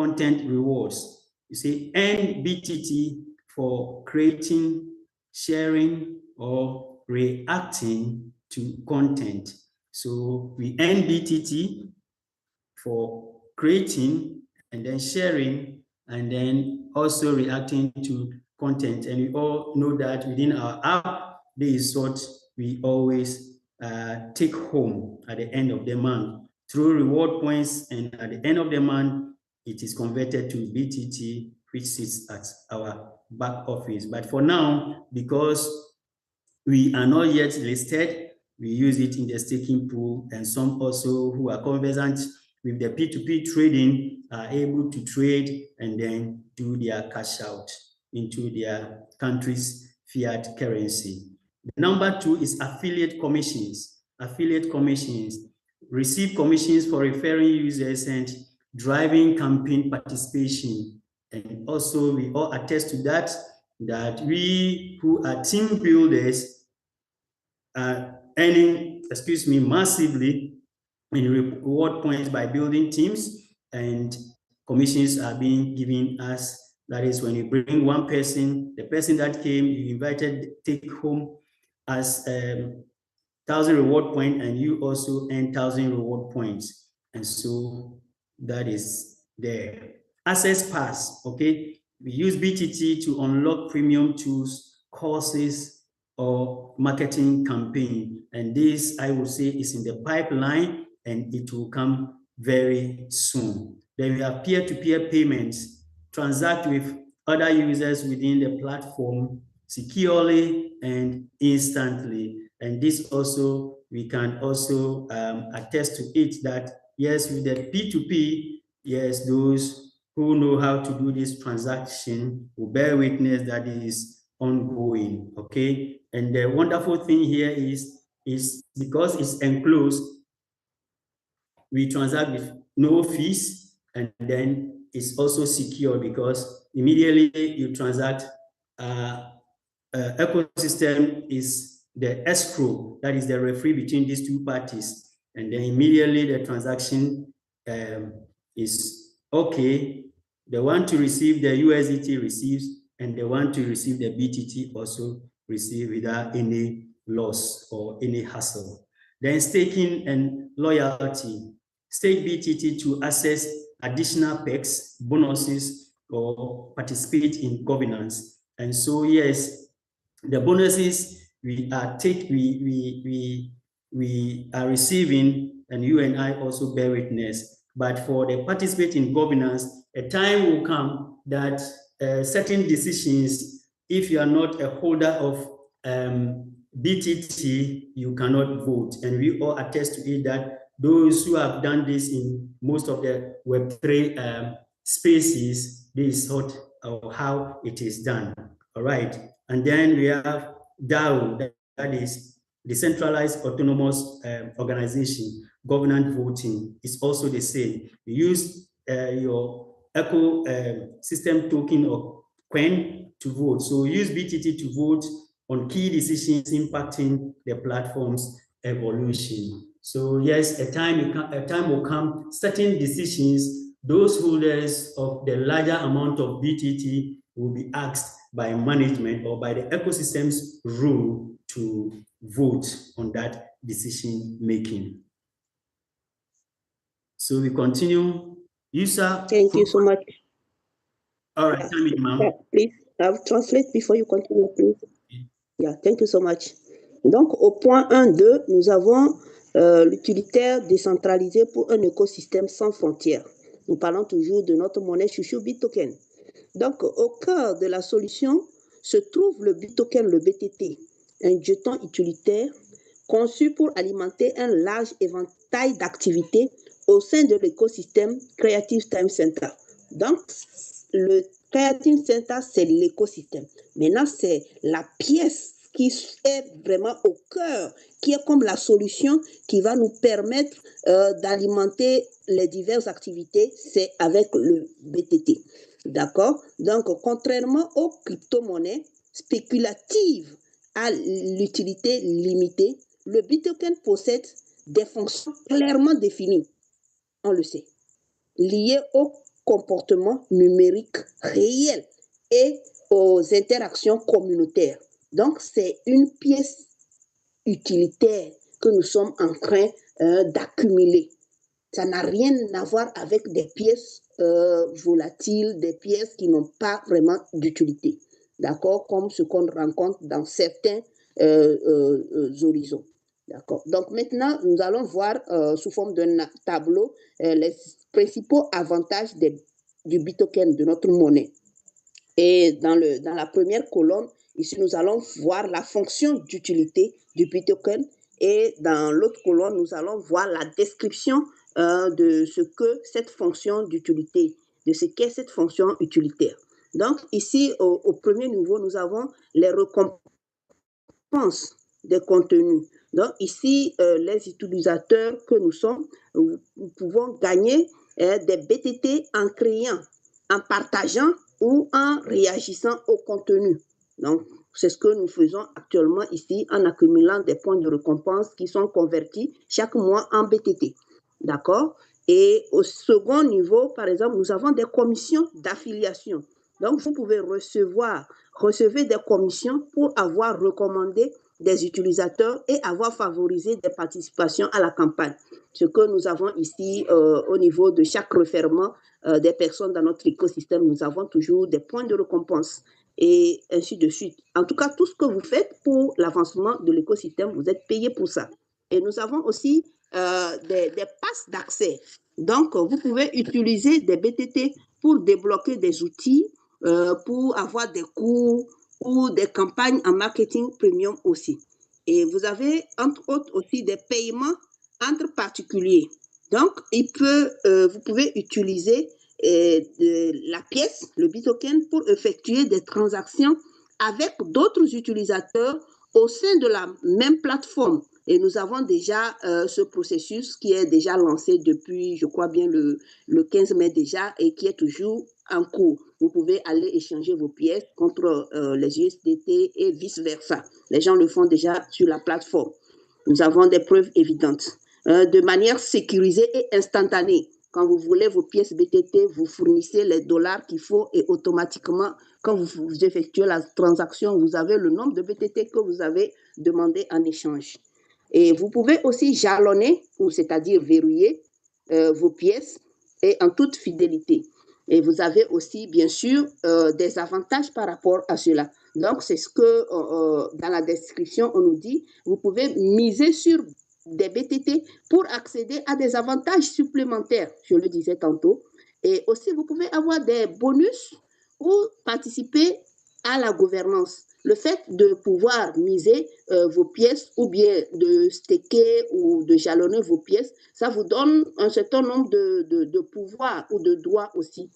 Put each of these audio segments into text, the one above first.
content rewards. You see, earn BTT for creating, sharing, or reacting to content. So we earn BTT for creating and then sharing and then also reacting to content. And we all know that within our app, there is what we always take home at the end of the month through reward points, and at the end of the month, it is converted to BTT, which sits at our back office. But for now, because we are not yet listed, we use it in the staking pool, and some also who are conversant with the P2P trading are able to trade and then do their cash out into their country's fiat currency. Number 2 is affiliate commissions. Affiliate commissions receive commissions for referring users and driving campaign participation. And also we all attest to that we who are team builders are earning, massively in reward points by building teams, and commissions are being given us. That is, when you bring one person, the person that came, you invited, take home as 1,000 reward point, and you also earn 1,000 reward points. And so that is there. Access Pass, okay? We use BTT to unlock premium tools, courses, or marketing campaign. And this, I would say, is in the pipeline, and it will come very soon. Then we have peer-to-peer payments, transact with other users within the platform securely and instantly. And this also, we can also attest to it that, yes, with the P2P, yes, those who know how to do this transaction will bear witness that it is ongoing, okay? And the wonderful thing here is because it's enclosed, we transact with no fees, and then it's also secure because immediately you transact, ecosystem is the escrow, that is the referee between these two parties, and then immediately the transaction is okay. The one to receive the USDT receives, and the one to receive the BTT also receive without any loss or any hassle. Then staking and loyalty. Stake BTT to access additional perks, bonuses, or participate in governance. And so, yes, the bonuses we are receiving, and you and I also bear witness. But for the participate in governance, a time will come that certain decisions, if you are not a holder of BTT, you cannot vote. And we all attest to it that those who have done this in most of the Web3 spaces, this is what or how it is done. All right. And then we have DAO, that is decentralized autonomous organization. Governance voting is also the same. You use your ecosystem token or coin to vote. So use BTT to vote on key decisions impacting the platform's evolution. So yes, a time will come, certain decisions, those holders of the larger amount of BTT will be asked by management or by the ecosystem's rule to vote on that decision making. So we continue. User. Thank you so much. All right, tell me, ma'am. Please, I'll translate before you continue, please. Yeah, thank you so much. Donc, au point 1.2, nous avons l'utilitaire décentralisé pour un écosystème sans frontières. Nous parlons toujours de notre monnaie chouchou BitToken. Donc, au cœur de la solution se trouve le BitToken, le BTT, un jeton utilitaire conçu pour alimenter un large éventail d'activités au sein de l'écosystème Creative Time Center. Donc, le Creative Center, c'est l'écosystème. Maintenant, c'est la pièce qui est vraiment au cœur, qui est comme la solution qui va nous permettre d'alimenter les diverses activités, c'est avec le BTT. D'accord? Donc, contrairement aux crypto-monnaies spéculatives à l'utilité limitée, le BitToken possède des fonctions clairement définies, on le sait, liées au comportements numériques réels et aux interactions communautaires. Donc, c'est une pièce utilitaire que nous sommes en train d'accumuler. Ça n'a rien à voir avec des pièces volatiles, des pièces qui n'ont pas vraiment d'utilité. D'accord? Comme ce qu'on rencontre dans certains horizons. D'accord. Donc maintenant, nous allons voir sous forme d'un tableau les principaux avantages du Bitoken, de notre monnaie. Et dans la première colonne, ici, nous allons voir la fonction d'utilité du Bitoken. Et dans l'autre colonne, nous allons voir la description de ce que cette fonction d'utilité, de ce qu'est cette fonction utilitaire. Donc ici, au premier niveau, nous avons les récompenses des contenus. Donc ici, les utilisateurs que nous sommes, nous pouvons gagner des BTT en créant, en partageant ou en réagissant au contenu. Donc, c'est ce que nous faisons actuellement ici en accumulant des points de récompense qui sont convertis chaque mois en BTT. D'accord? Et au second niveau, par exemple, nous avons des commissions d'affiliation. Donc, vous pouvez recevoir des commissions pour avoir recommandé des utilisateurs et avoir favorisé des participations à la campagne. Ce que nous avons ici au niveau de chaque referment des personnes dans notre écosystème, nous avons toujours des points de récompense et ainsi de suite. En tout cas, tout ce que vous faites pour l'avancement de l'écosystème, vous êtes payé pour ça. Et nous avons aussi des passes d'accès. Donc, vous pouvez utiliser des BTT pour débloquer des outils, pour avoir des cours ou des campagnes en marketing premium aussi. Et vous avez, entre autres, aussi des paiements entre particuliers. Donc, vous pouvez utiliser la pièce, le Bitoken, pour effectuer des transactions avec d'autres utilisateurs au sein de la même plateforme. Et nous avons déjà ce processus qui est déjà lancé depuis, je crois bien, le 15 mai déjà et qui est toujours en cours. Vous pouvez aller échanger vos pièces contre les USDT et vice-versa. Les gens le font déjà sur la plateforme. Nous avons des preuves évidentes. De manière sécurisée et instantanée. Quand vous voulez vos pièces BTT, vous fournissez les dollars qu'il faut et automatiquement, quand vous effectuez la transaction, vous avez le nombre de BTT que vous avez demandé en échange. Et vous pouvez aussi jalonner, c'est-à-dire verrouiller vos pièces et en toute fidélité. Et vous avez aussi, bien sûr, des avantages par rapport à cela. Donc, c'est ce que dans la description, on nous dit, vous pouvez miser sur des BTT pour accéder à des avantages supplémentaires, je le disais tantôt. Et aussi, vous pouvez avoir des bonus ou participer à la gouvernance. Le fait de pouvoir miser vos pièces ou bien de staker ou de jalonner vos pièces, ça vous donne un certain nombre de pouvoirs ou de droits aussi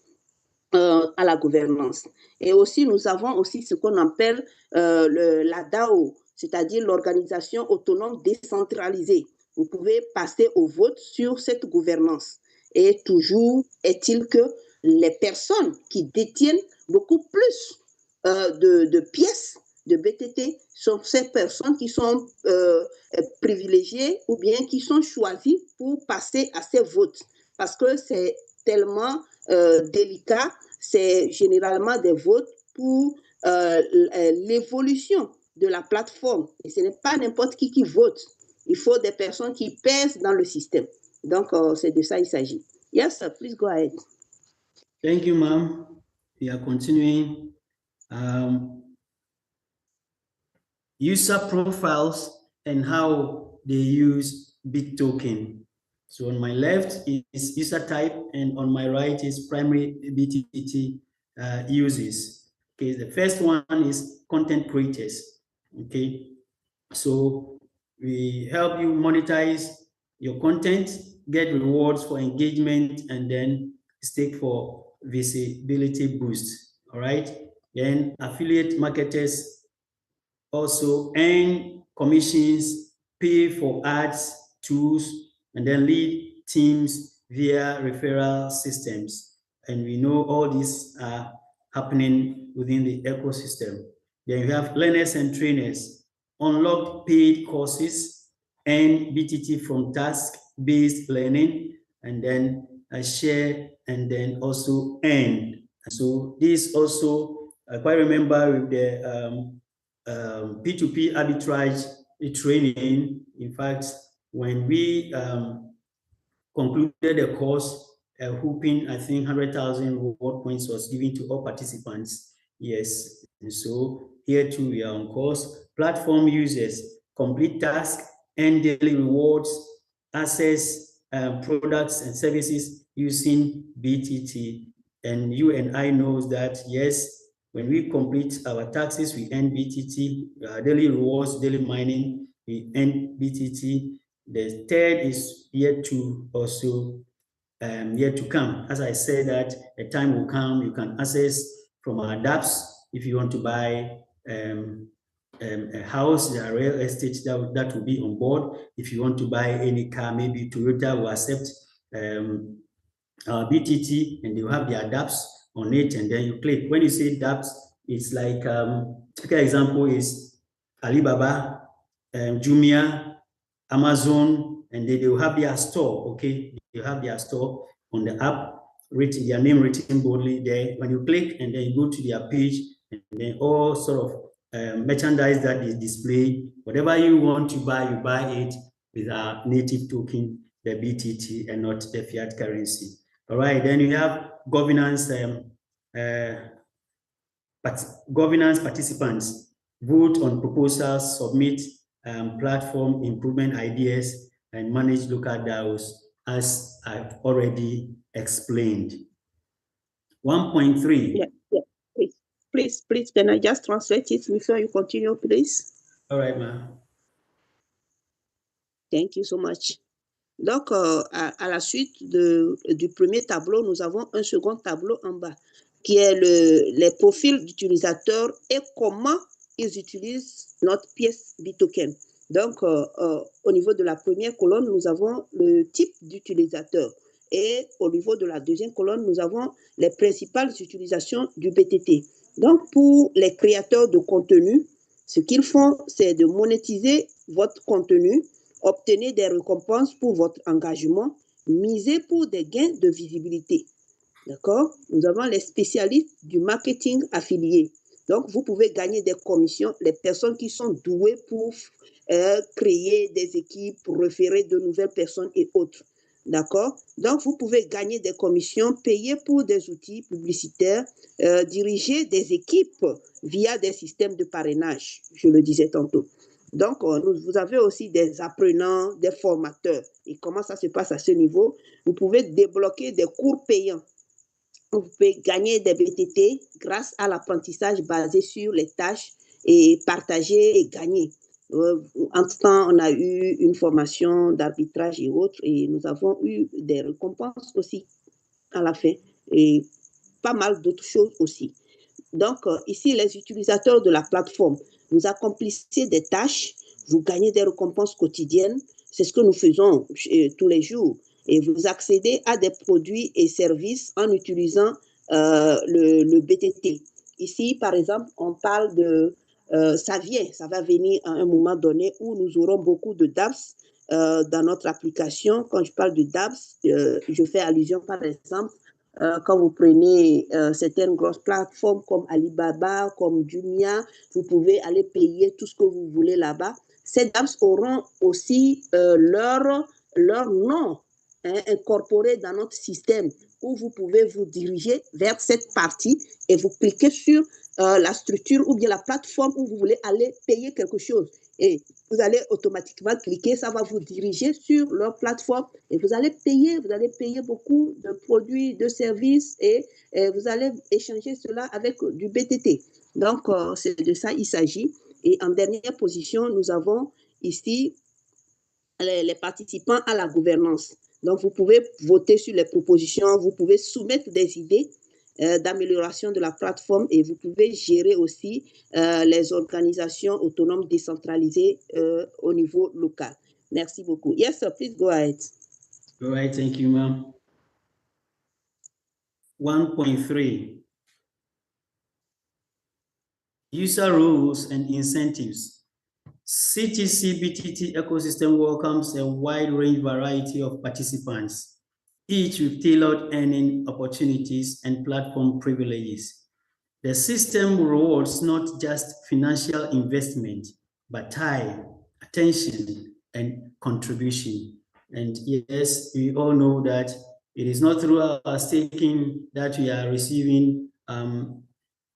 à la gouvernance. Et aussi, nous avons aussi ce qu'on appelle la DAO, c'est-à-dire l'organisation autonome décentralisée. Vous pouvez passer au vote sur cette gouvernance. Et toujours est-il que les personnes qui détiennent beaucoup plus de pièces de BTT sont ces personnes qui sont privilégiées ou bien qui sont choisies pour passer à ces votes. Parce que c'est tellement délicat, c'est généralement des votes pour l'évolution de la plateforme. Et ce n'est pas n'importe qui vote. Il faut des personnes qui pèsent dans le système. Donc, c'est de ça il s'agit. Yes, sir, please go ahead. Thank you, ma'am. We are continuing. User profiles and how they use BitToken. So on my left is user type, and on my right is primary BTT uses. Okay, the first one is content creators. Okay, so we help you monetize your content, get rewards for engagement, and then stake for visibility boost. All right, then affiliate marketers also earn commissions, pay for ads, tools, and then lead teams via referral systems. And we know all these are happening within the ecosystem. Then you have learners and trainers, unlock paid courses, earn BTT from task-based learning, and then share, and then also earn. So this also, I quite remember with the P2P arbitrage training. In fact, when we concluded the course, whooping, I think 100,000 reward points was given to all participants. Yes, and so here too we are on course. Platform users complete tasks, earn daily rewards, access products and services using BTT. And you and I knows that, yes, when we complete our taxes, we earn BTT, daily rewards, daily mining, we earn BTT. The third is yet to also yet to come. As I said, that a time will come, you can access from our dApps if you want to buy a house, there are real estate that will be on board. If you want to buy any car, maybe Toyota will accept BTT, and you have their dApps on it, and then you click. When you say dApps, it's like, okay, example is Alibaba, Jumia, Amazon, and they will have their store, okay? They have their store on the app, written, their name written boldly there. When you click and then you go to their page, and then all sort of merchandise that is displayed, whatever you want to buy, you buy it with our native token, the BTT, and not the fiat currency. All right, then you have governance, governance participants vote on proposals, submit platform improvement ideas, and manage local DAOs, as I've already explained. 1.3. Yeah. Please, can I just translate it before you continue, please? All right, ma'am. Thank you so much. Donc, à la suite du premier tableau, nous avons un second tableau en bas, qui est les profils d'utilisateurs et comment ils utilisent notre pièce BitToken. Donc, au niveau de la première colonne, nous avons le type d'utilisateur. Et au niveau de la deuxième colonne, nous avons les principales utilisations du BTT. Donc, pour les créateurs de contenu, ce qu'ils font, c'est de monétiser votre contenu, obtenez des récompenses pour votre engagement, misez pour des gains de visibilité. D'accord? Nous avons les spécialistes du marketing affilié. Donc, vous pouvez gagner des commissions, les personnes qui sont douées pour créer des équipes, pour référer de nouvelles personnes et autres. D'accord? Donc, vous pouvez gagner des commissions, payer pour des outils publicitaires, diriger des équipes via des systèmes de parrainage, je le disais tantôt. Donc, vous avez aussi des apprenants, des formateurs. Et comment ça se passe à ce niveau? Vous pouvez débloquer des cours payants. Vous pouvez gagner des BTT grâce à l'apprentissage basé sur les tâches et partager et gagner. Entre-temps, on a eu une formation d'arbitrage et autres, et nous avons eu des récompenses aussi à la fin, et pas mal d'autres choses aussi. Donc, ici, les utilisateurs de la plateforme, vous accomplissez des tâches, vous gagnez des récompenses quotidiennes, c'est ce que nous faisons tous les jours, et vous accédez à des produits et services en utilisant le BTT. Ici, par exemple, on parle de, ça va venir à un moment donné où nous aurons beaucoup de dApps dans notre application. Quand je parle de dApps, je fais allusion, par exemple, quand vous prenez certaines grosses plateformes comme Alibaba, comme Jumia, vous pouvez aller payer tout ce que vous voulez là-bas. Ces dApps auront aussi leur nom incorporé dans notre système, où vous pouvez vous diriger vers cette partie et vous cliquez sur la structure ou bien la plateforme où vous voulez aller payer quelque chose. Et vous allez automatiquement cliquer, ça va vous diriger sur leur plateforme et vous allez payer beaucoup de produits, de services et vous allez échanger cela avec du BTT. Donc, c'est de ça il s'agit. Et en dernière position, nous avons ici les participants à la gouvernance. Donc, vous pouvez voter sur les propositions, vous pouvez soumettre des idées d'amélioration de la plateforme et vous pouvez gérer aussi les organisations autonomes décentralisées au niveau local. Merci beaucoup. Yes, sir, please go ahead. All right, thank you, ma'am. 1.3. User rules and incentives. CTC BTT ecosystem welcomes a wide range variety of participants. each with tailored earning opportunities and platform privileges. The system rewards not just financial investment, but time, attention, and contribution. And yes, we all know that it is not through our staking that we are receiving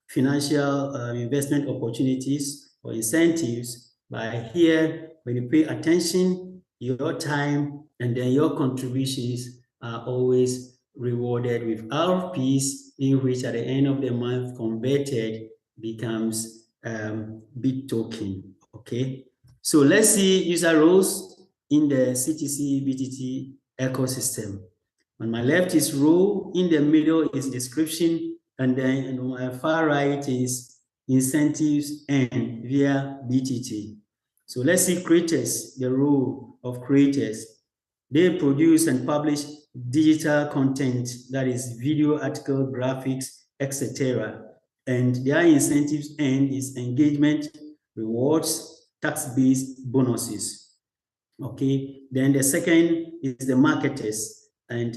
financial investment opportunities or incentives, but here, when you pay attention, your time and then your contributions are always rewarded with RPs, in which at the end of the month converted becomes BitToken. Okay, so let's see user roles in the CTC BTT ecosystem. On my left is role, in the middle is description, and then on my far right is incentives and via BTT. So let's see creators, the role of creators. They produce and publish digital content, that is video, article, graphics, etc. And their incentives and is engagement, rewards, tax-based bonuses. Okay, then the second is the marketers, and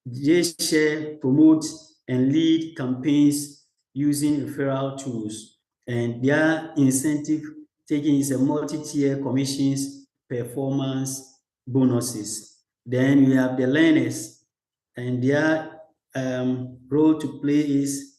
they share, promote, and lead campaigns using referral tools. And their incentive taking is a multi-tier commissions, performance, bonuses. Then we have the learners, and their role to play is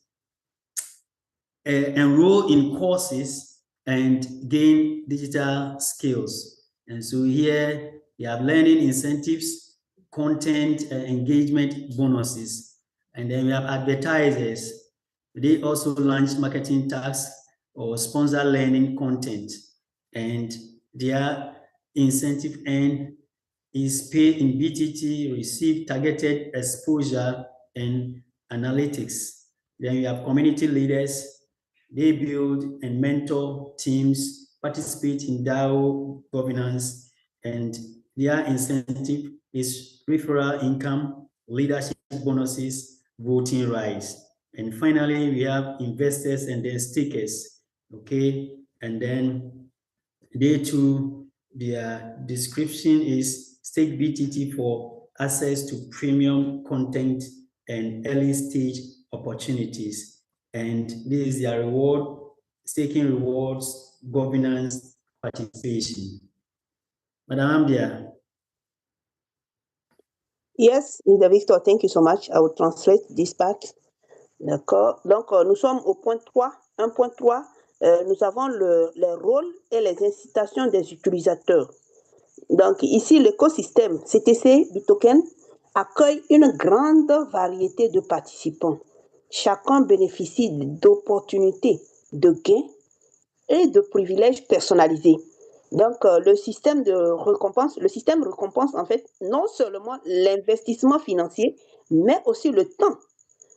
enroll in courses and gain digital skills. And so here you have learning incentives, content engagement bonuses. And then we have advertisers. They also launch marketing tasks or sponsor learning content. And their incentive end is pay in BTT, receive targeted exposure and analytics. Then we have community leaders. They build and mentor teams, participate in DAO governance, and their incentive is referral income, leadership bonuses, voting rights. And finally, we have investors and then stakers, okay? And then they too, their description is stake BTT for access to premium content and early stage opportunities. And this is their reward, staking rewards, governance, participation. Madam Amdia. Yes, Mr. Victor, thank you so much. I will translate this part. D'accord. Donc, nous sommes au point 3. 1.3, nous avons les rôles et les incitations des utilisateurs. Donc, ici, l'écosystème CTC BitToken accueille une grande variété de participants. Chacun bénéficie d'opportunités, de gains et de privilèges personnalisés. Donc, le système récompense en fait non seulement l'investissement financier, mais aussi le temps,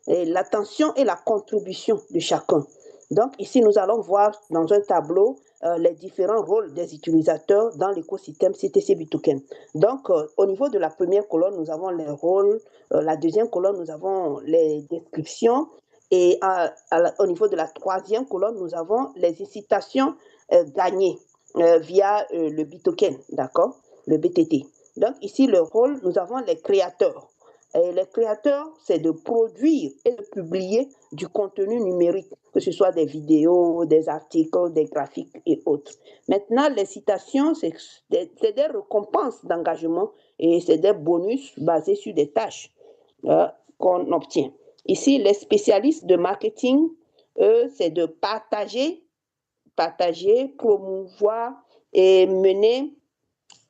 l'attention et la contribution de chacun. Donc, ici, nous allons voir dans un tableau les différents rôles des utilisateurs dans l'écosystème CTC BitToken. Donc, au niveau de la première colonne, nous avons les rôles. La deuxième colonne, nous avons les descriptions. Et au niveau de la troisième colonne, nous avons les incitations gagnées via le BitToken, d'accord, le BTT. Donc, ici, le rôle, nous avons les créateurs. Et les créateurs, c'est de produire et de publier du contenu numérique, que ce soit des vidéos, des articles, des graphiques et autres. Maintenant, les citations, c'est des récompenses d'engagement et c'est des bonus basés sur des tâches qu'on obtient. Ici, les spécialistes de marketing, eux, c'est de partager, promouvoir et mener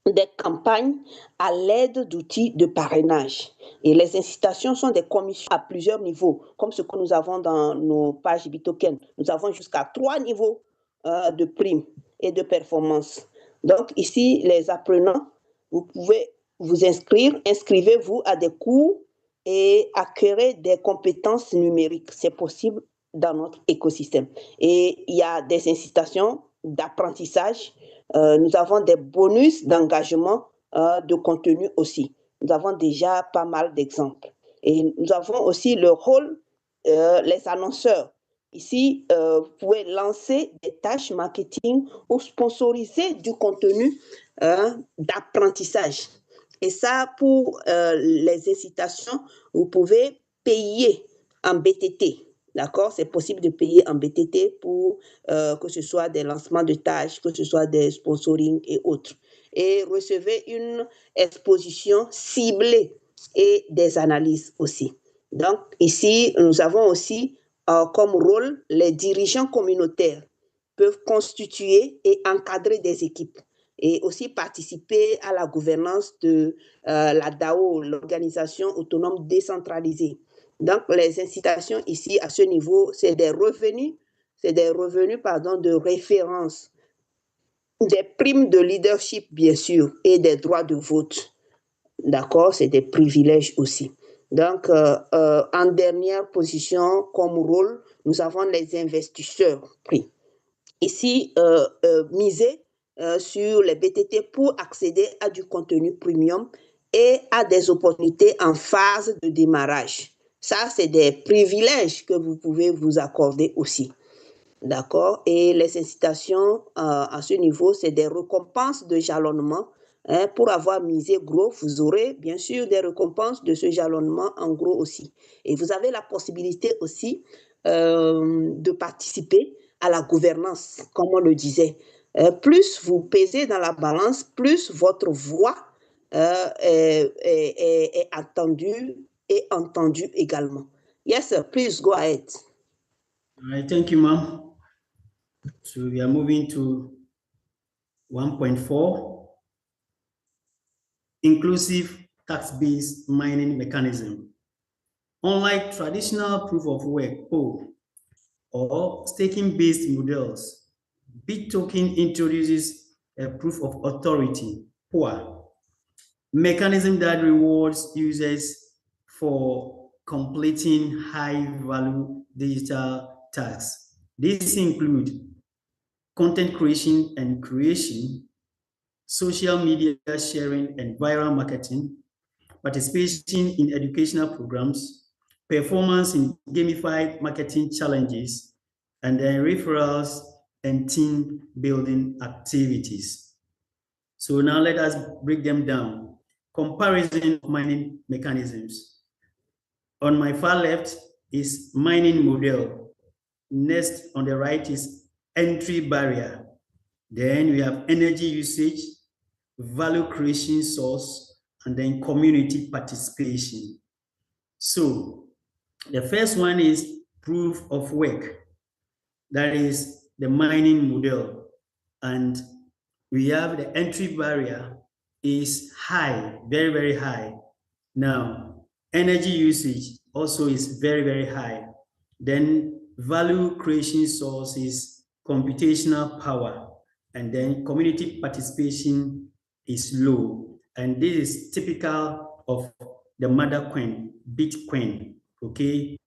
des campagnes à l'aide d'outils de parrainage. Et les incitations sont des commissions à plusieurs niveaux, comme ce que nous avons dans nos pages BitToken. Nous avons jusqu'à 3 niveaux de primes et de performance. Donc ici, les apprenants, vous pouvez vous inscrire, inscrivez-vous à des cours et acquérez des compétences numériques. C'est possible dans notre écosystème. Et il y a des incitations d'apprentissage. Nous avons des bonus d'engagement de contenu aussi. Nous avons déjà pas mal d'exemples. Et nous avons aussi le rôle, les annonceurs. Ici, vous pouvez lancer des tâches marketing ou sponsoriser du contenu d'apprentissage. Et ça, pour les incitations, vous pouvez payer en BTT. D'accord? C'est possible de payer en BTT pour que ce soit des lancements de tâches, que ce soit des sponsoring et autres. Et recevez une exposition ciblée et des analyses aussi. Donc, ici, nous avons aussi comme rôle les dirigeants communautaires peuvent constituer et encadrer des équipes et aussi participer à la gouvernance de la DAO, l'organisation autonome décentralisée. Donc, les incitations ici, à ce niveau, c'est des revenus de référence, des primes de leadership, bien sûr, et des droits de vote. D'accord? C'est des privilèges aussi. Donc, en dernière position, comme rôle, nous avons les investisseurs pris. Ici, miser sur les BTT pour accéder à du contenu premium et à des opportunités en phase de démarrage. Ça, c'est des privilèges que vous pouvez vous accorder aussi. D'accord? Et les incitations à ce niveau, c'est des récompenses de jalonnement. Hein, pour avoir misé gros, vous aurez bien sûr des récompenses de ce jalonnement en gros aussi. Et vous avez la possibilité aussi de participer à la gouvernance, comme on le disait. Plus vous pesez dans la balance, plus votre voix est attendue et entendue également. Yes, sir, please go ahead. All right, thank you, ma'am. So we are moving to 1.4, inclusive tax-based mining mechanism. Unlike traditional proof of work, POW, or staking-based models, BitToken introduces a proof of authority, POA, mechanism that rewards users for completing high-value digital tasks. These include content creation and creation, social media sharing and viral marketing, participation in educational programs, performance in gamified marketing challenges, and then referrals and team building activities. So now let us break them down. Comparison of mining mechanisms. On my far left is mining model. Next on the right is entry barrier. Then we have energy usage, value creation source, and then community participation. So the first one is proof of work. That is the mining model. And we have the entry barrier is high, very, very high. Now, energy usage also is very, very high. Then value creation source is computational power. And then community participation is low. And this is typical of the mother coin, Bitcoin, okay?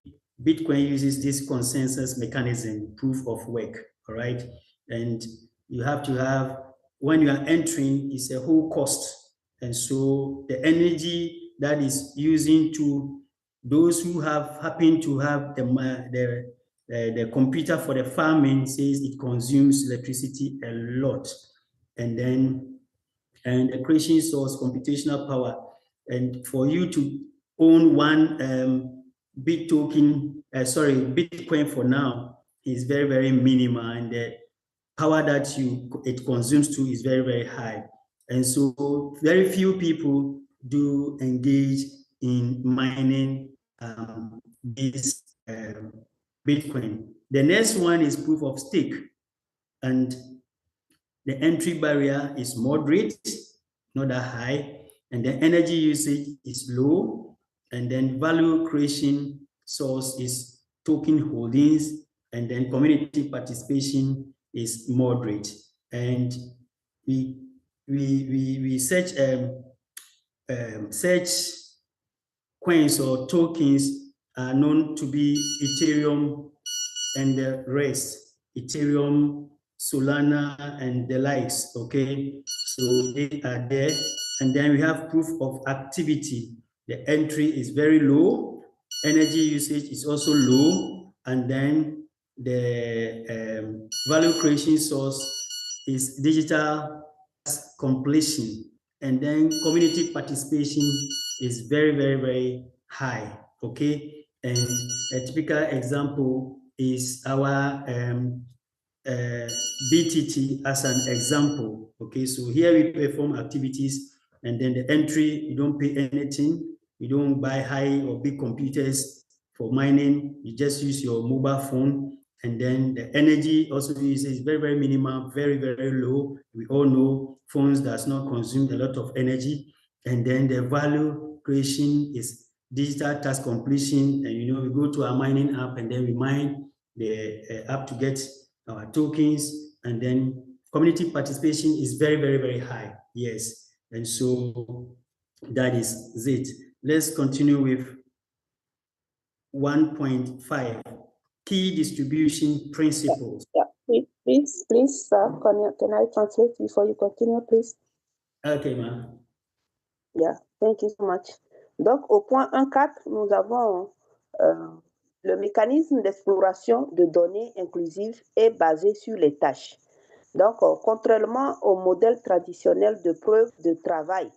Bitcoin uses this consensus mechanism, proof of work, all right? And you have to have, when you are entering, it's a whole cost. And so the energy that is using to those who have happen to have the computer for the farming says it consumes electricity a lot. And then, and the creation source, computational power. And for you to own one Bitcoin for now is very, very minimal. And the power that it consumes to is very, very high. And so very few people do engage in mining this Bitcoin. The next one is proof of stake. And the entry barrier is moderate, not that high. And the energy usage is low. And then value creation source is token holdings. And then community participation is moderate. And we search coins or tokens are known to be Ethereum and the rest, Ethereum, Solana, and the likes, okay? So they are there. And then we have proof of activity. The entry is very low. Energy usage is also low. And then the value creation source is digital completion. And then community participation is very, very, very high, okay? And a typical example is our BTT as an example, okay? So here we perform activities, and then the entry, you don't pay anything, you don't buy high or big computers for mining, you just use your mobile phone, and then the energy also is very, very minimal, very, very low. We all know phones does not consume a lot of energy. And then the value creation is digital task completion. And we go to our mining app, and then we mine the app to get our tokens. And then community participation is very, very, very high. Yes. And so that is it. Let's continue with 1.5. Key distribution principles. Yeah. Please, sir, can I translate before you continue, please? Okay, ma'am. Yeah, thank you so much. Donc, au point 1.4, nous avons le mécanisme d'exploration de données inclusives est basé sur les tâches. Donc, contrairement au modèle traditionnel de preuve de travail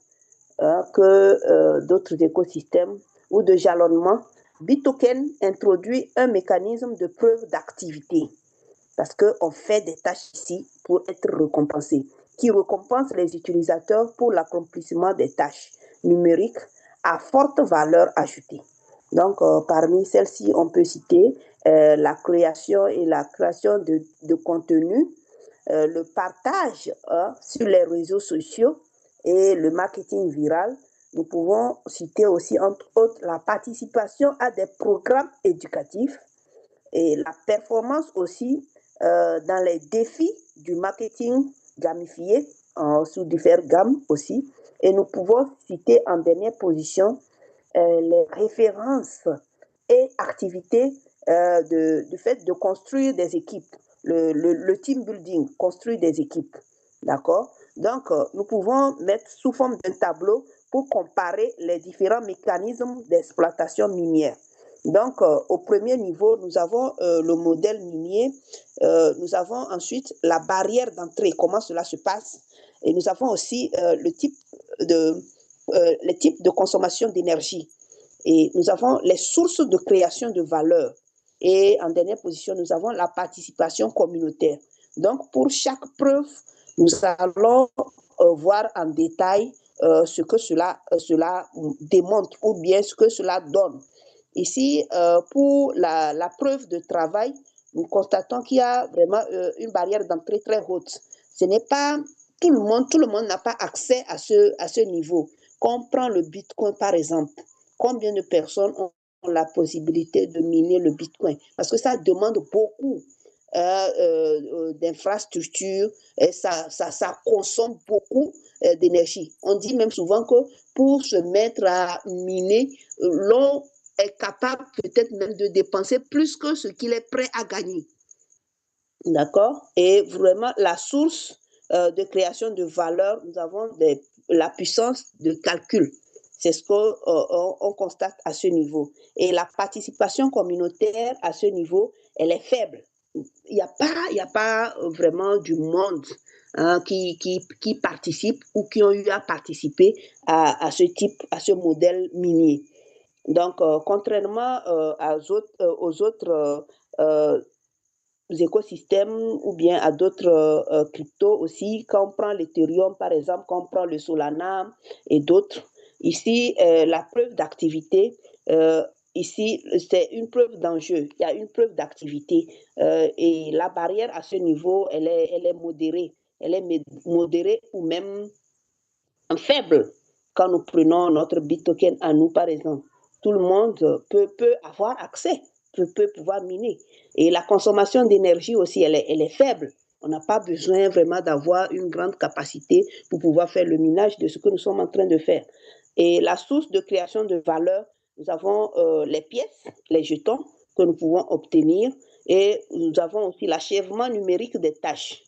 que d'autres écosystèmes ou de jalonnement, BitToken introduit un mécanisme de preuve d'activité parce qu'on fait des tâches ici pour être récompensé, qui récompense les utilisateurs pour l'accomplissement des tâches numériques à forte valeur ajoutée. Donc, parmi celles-ci, on peut citer la création de contenu, le partage sur les réseaux sociaux et le marketing viral. Nous pouvons citer aussi, entre autres, la participation à des programmes éducatifs et la performance aussi dans les défis du marketing gamifié sous diverses gammes aussi. Et nous pouvons citer en dernière position les références et activités du fait de construire des équipes, le team building, construire des équipes. D'accord? Donc, nous pouvons mettre sous forme d'un tableau pour comparer les différents mécanismes d'exploitation minière. Donc, au premier niveau, nous avons le modèle minier. Nous avons ensuite la barrière d'entrée, comment cela se passe. Et nous avons aussi les types de consommation d'énergie. Et nous avons les sources de création de valeur. Et en dernière position, nous avons la participation communautaire. Donc, pour chaque preuve, nous allons voir en détail ce que cela démontre ou bien ce que cela donne. Ici, pour la preuve de travail, nous constatons qu'il y a vraiment une barrière d'entrée très haute. Ce n'est pas tout le monde n'a pas accès à ce niveau. Quand on prend le Bitcoin, par exemple, combien de personnes ont la possibilité de miner le Bitcoin? Parce que ça demande beaucoup d'infrastructures et ça consomme beaucoup d'énergie. On dit même souvent que pour se mettre à miner, l'on est capable peut-être même de dépenser plus que ce qu'il est prêt à gagner. D'accord? Et vraiment, la source de création de valeur, nous avons la puissance de calcul. C'est ce qu'on constate à ce niveau. Et la participation communautaire à ce niveau, elle est faible. Il n'y a pas vraiment du monde qui participe ou qui ont eu à participer à ce modèle minier. Donc, contrairement aux autres écosystèmes ou bien à d'autres cryptos aussi, quand on prend l'Ethereum, par exemple, quand on prend le Solana et d'autres, ici, la preuve d'activité, ici, c'est une preuve d'enjeu. Il y a une preuve d'activité et la barrière à ce niveau, elle est modérée. Elle est modérée ou même faible quand nous prenons notre BitToken à nous, par exemple. Tout le monde peut avoir accès, peut pouvoir miner. Et la consommation d'énergie aussi, elle est faible. On n'a pas besoin vraiment d'avoir une grande capacité pour pouvoir faire le minage de ce que nous sommes en train de faire. Et la source de création de valeur, nous avons les pièces, les jetons que nous pouvons obtenir et nous avons aussi l'achèvement numérique des tâches.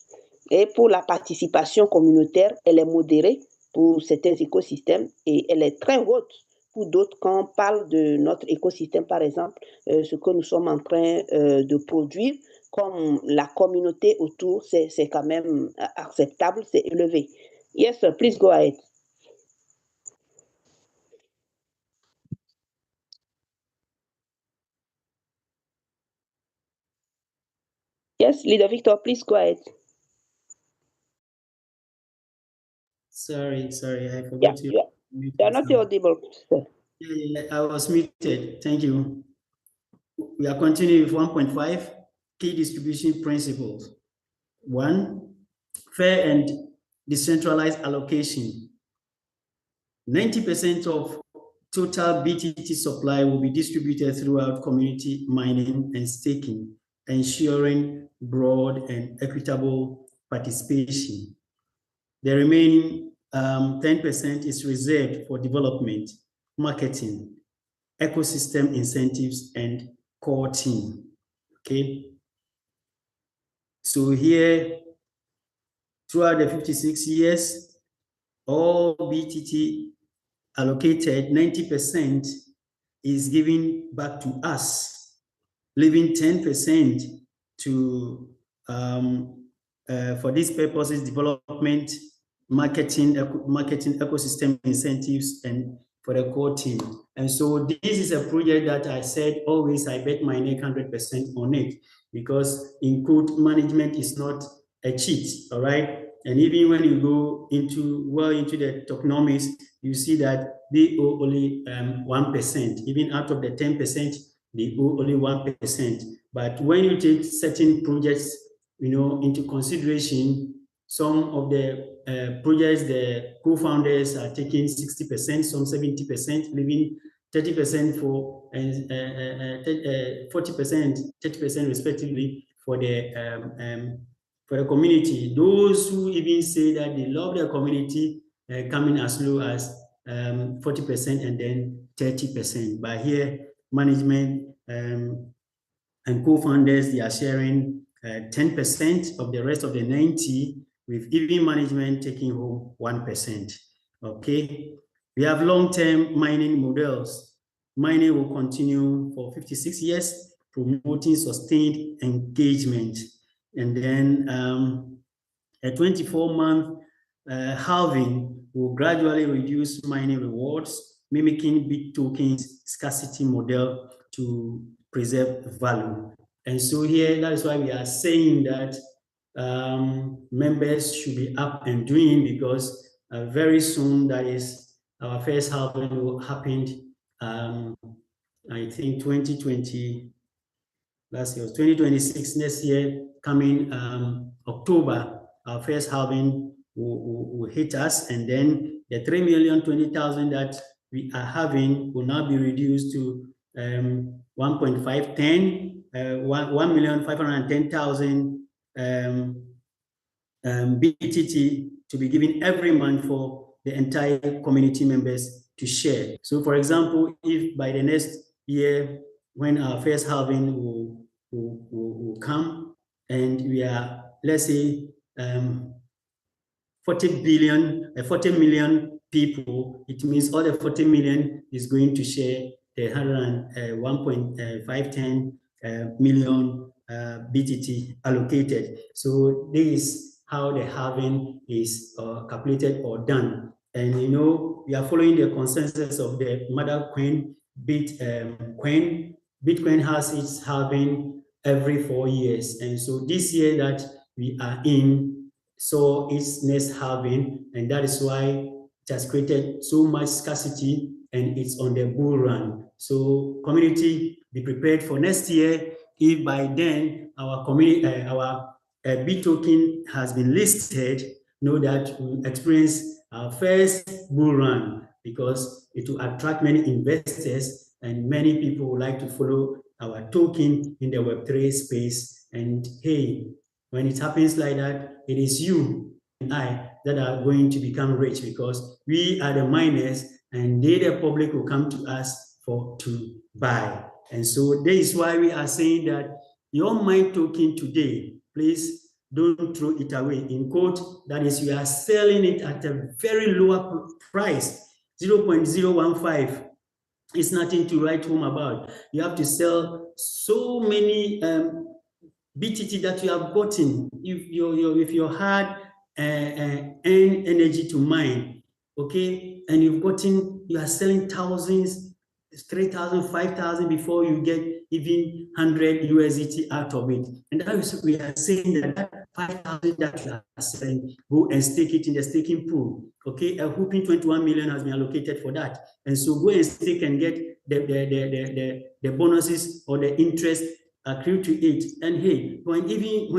Et pour la participation communautaire, elle est modérée pour certains écosystèmes et elle est très haute pour d'autres. Quand on parle de notre écosystème, par exemple, ce que nous sommes en train de produire, comme la communauté autour, c'est quand même acceptable, c'est élevé. Yes, sir, please go ahead. Yes, Leader Victor, please go ahead. Sorry, I forgot to. You are not audible, sir. Yeah, I was muted. Thank you. We are continuing with 1.5 key distribution principles. 1, fair and decentralized allocation. 90% of total BTT supply will be distributed throughout community mining and staking, ensuring broad and equitable participation. The remaining 10% is reserved for development, marketing, ecosystem incentives, and core team. Okay. So here, throughout the 56 years, all BTT allocated 90% is given back to us, leaving 10% to for these purposes, development, marketing, ecosystem incentives, and for the core team. And so this is a project that I said always I bet my neck 100% on it, because in code management is not a cheat, all right? And even when you go into the tokenomics, you see that they owe only 1%. Even out of the 10%, they owe only 1%. But when you take certain projects, into consideration, some of the projects, the co-founders are taking 60%, some 70%, leaving 30% for 40%, 30% respectively for the community. Those who even say that they love their community coming as low as 40% and then 30%. But here, management and co-founders, they are sharing 10% of the rest of the 90, with even management taking home 1%. Okay, we have long-term mining models. Mining will continue for 56 years, promoting sustained engagement. And then a 24-month halving will gradually reduce mining rewards, mimicking BitToken's scarcity model to preserve value. And so here, that is why we are saying that members should be up and doing, because very soon, that is, our first halving will happen, I think 2020, last year was 2026, next year, coming October, our first halving will hit us, and then the 3,020,000 that we are having will now be reduced to 1.510, 1,510,000 BTT to be given every month for the entire community members to share. So, for example, if by the next year, when our first halving will come, and we are, let's say, 40 million people, it means all the 40 million is going to share the 1.510 million BTT allocated. So this is how the halving is calculated or done. And we are following the consensus of the mother coin, Bitcoin. Bitcoin has its halving every 4 years. And so this year that we are in, so its next halving, and that is why it has created so much scarcity, and it's on the bull run. So community, be prepared for next year. If by then our community, our BitToken has been listed, know that we experience our first bull run, because it will attract many investors, and many people would like to follow our token in the Web3 space. And hey, when it happens like that, it is you and I that are going to become rich, because we are the miners, and they, the public, will come to us to buy. And so this is why we are saying that your MIND token today, please don't throw it away. In quote, that is, we are selling it at a very lower price, 0.015. It's nothing to write home about. You have to sell so many BTT that you have gotten. If you had energy to mine, okay, and you are selling thousands 3,000, 5,000 before you get even 100 USDT out of it. And that is, we are saying that 5,000 that you are selling, go and stake it in the staking pool. Okay, a whooping 21 million has been allocated for that. And so go and stake and get the bonuses or the interest accrued to it. And hey, when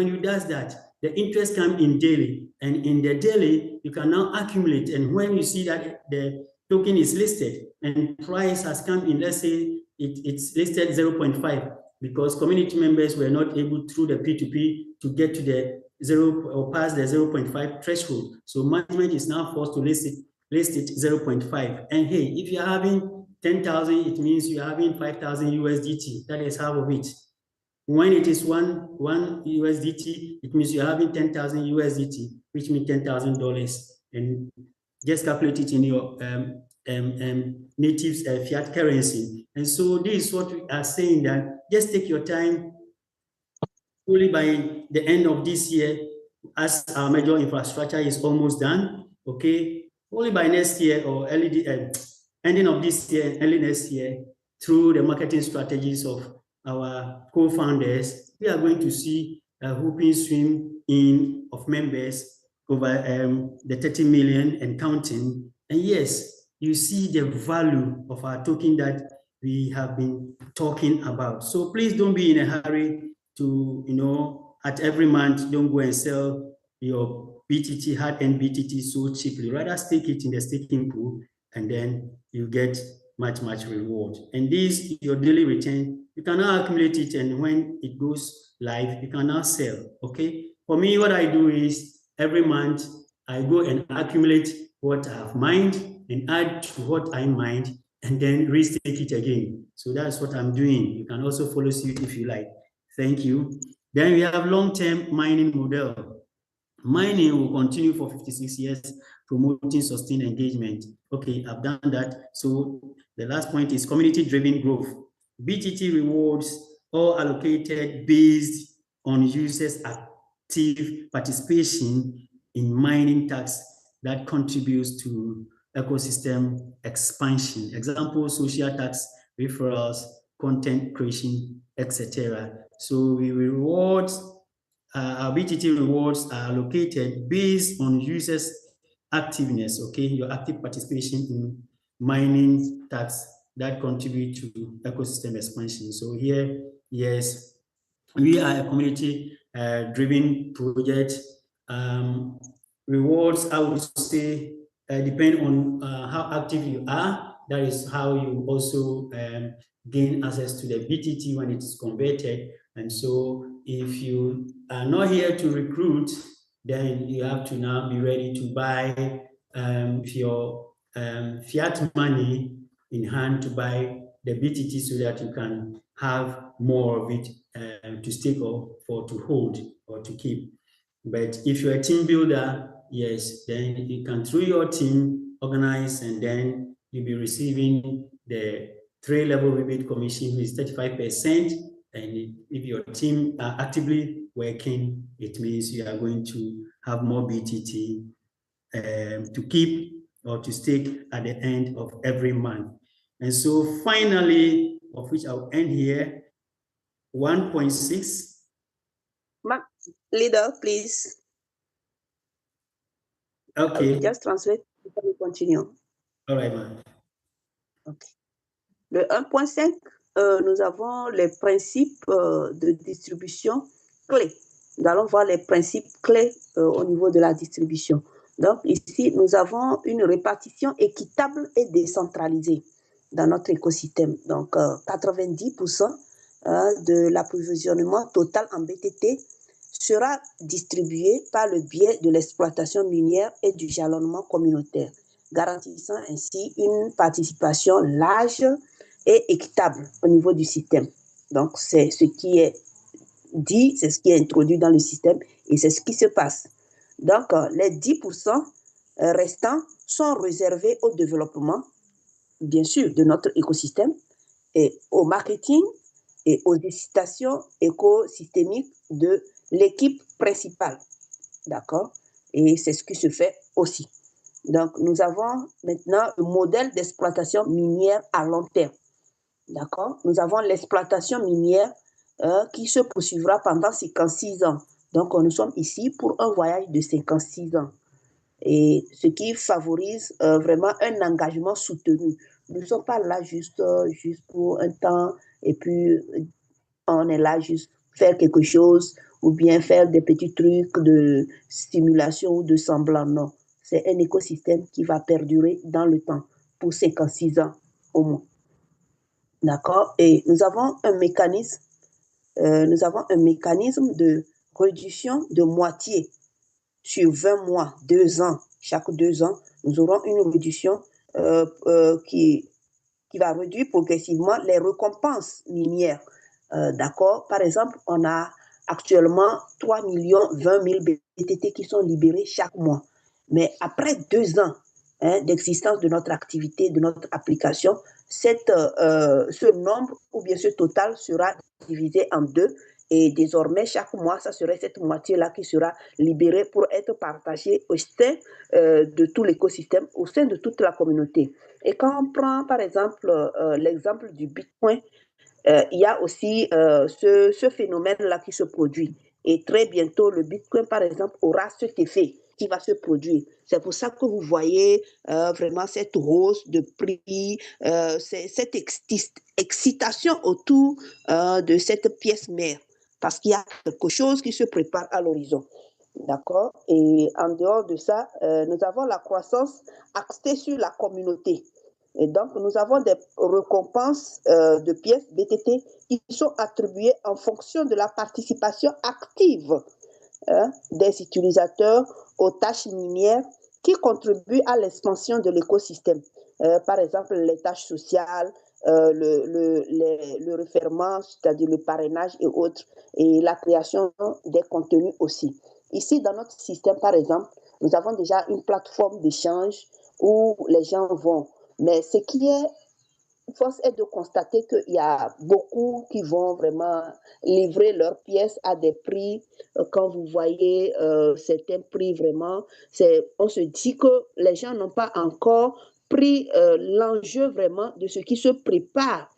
you does that, the interest comes in daily. And in the daily, you can now accumulate. And when you see that the token is listed and price has come in, let's say it's listed 0.5 because community members were not able through the P2P to get to the 0 or past the 0.5 threshold. So management is now forced to list it 0.5. And hey, if you're having 10,000, it means you're having 5,000 USDT. That is half of it. When it is one USDT, it means you're having 10,000 USDT, which means $10,000. And just calculate it in your native fiat currency. And so this is what we are saying, that just take your time. Only by the end of this year, as our major infrastructure is almost done, okay, only by next year or ending of this year, early next year, through the marketing strategies of our co-founders, we are going to see a whooping swim in of members over the 30 million and counting. And yes, you see the value of our token that we have been talking about. So please don't be in a hurry to, at every month, don't go and sell your BTT, hard-earned BTT so cheaply. Rather stake it in the staking pool, and then you get much reward. And this, your daily return, you can now accumulate it, and when it goes live, you can now sell, okay? For me, what I do is every month, I go and accumulate what I have mined and add to what I mined, and then restake it again. So that's what I'm doing. You can also follow suit if you like. Thank you. Then we have long-term mining model. Mining will continue for 56 years, promoting sustained engagement. Okay, I've done that. So the last point is community-driven growth. BTT rewards are allocated based on users' active participation in mining tasks that contributes to ecosystem expansion. Example, social tax, referrals, content creation, etc. So we reward, our BTT rewards are allocated based on users' activeness, okay? Your active participation in mining tasks that contribute to ecosystem expansion. So here, yes, we are a community-driven project. Rewards, I would say, depend on how active you are. That is how you also gain access to the BTT when it is converted. And so if you are not here to recruit, then you have to now be ready to buy your fiat money in hand to buy the BTT so that you can have more of it to stake or to hold or to keep. But if you're a team builder, yes, then you can, through your team, organize, and then you'll be receiving the 3-level rebate commission, which is 35%. And if your team are actively working, it means you are going to have more BTT to keep or to stake at the end of every month. And so finally, of which I'll end here, 1.6. Leader, please. Okay. Just translate before we continue. All right, man. Okay. Le 1.5, nous avons les principes de distribution clés. Nous allons voir les principes clés au niveau de la distribution. Donc, ici, nous avons une répartition équitable et décentralisée dans notre écosystème. Donc, 90% de l'approvisionnement total en BTT sera distribué par le biais de l'exploitation minière et du jalonnement communautaire, garantissant ainsi une participation large et équitable au niveau du système. Donc, c'est ce qui est dit, c'est ce qui est introduit dans le système et c'est ce qui se passe. Donc, les 10% restants sont réservés au développement, bien sûr, de notre écosystème et au marketing et aux incitations écosystémiques de l'équipe principale. D'accord? Et c'est ce qui se fait aussi. Donc, nous avons maintenant un modèle d'exploitation minière à long terme. D'accord? Nous avons l'exploitation minière qui se poursuivra pendant 56 ans. Donc, nous sommes ici pour un voyage de 56 ans. Et ce qui favorise vraiment un engagement soutenu. Nous ne sommes pas là juste pour un temps et puis on est là juste faire quelque chose ou bien faire des petits trucs de stimulation ou de semblant. Non, c'est un écosystème qui va perdurer dans le temps pour 56 ans au moins. D'accord? Et nous avons un mécanisme de réduction de moitié sur 20 mois, 2 ans. Chaque 2 ans, nous aurons une réduction qui va réduire progressivement les récompenses minières. D'accord? Par exemple, on a actuellement 3 20 000 BTT qui sont libérés chaque mois. Mais après 2 ans d'existence de notre activité, de notre application, ce nombre ou bien ce total sera divisé en 2. Et désormais, chaque mois, ça serait cette moitié-là qui sera libérée pour être partagée au sein de tout l'écosystème, au sein de toute la communauté. Et quand on prend, par exemple, l'exemple du Bitcoin, il y a aussi ce phénomène-là qui se produit. Et très bientôt, le Bitcoin, par exemple, aura cet effet qui va se produire. C'est pour ça que vous voyez vraiment cette hausse de prix, cette excitation autour de cette pièce mère, parce qu'il y a quelque chose qui se prépare à l'horizon. D'accord? Et en dehors de ça, nous avons la croissance axée sur la communauté. Et donc, nous avons des récompenses de pièces BTT qui sont attribuées en fonction de la participation active des utilisateurs aux tâches minières qui contribuent à l'expansion de l'écosystème. Par exemple, les tâches sociales, le réfèrement, c'est-à-dire le parrainage et autres, et la création des contenus aussi. Ici, dans notre système, par exemple, nous avons déjà une plateforme d'échange où les gens vont. Mais ce qui est force est de constater qu'il y a beaucoup qui vont vraiment livrer leurs pièces à des prix. Quand vous voyez certains prix, vraiment, on se dit que les gens n'ont pas encore pris l'enjeu vraiment de ce qui se prépare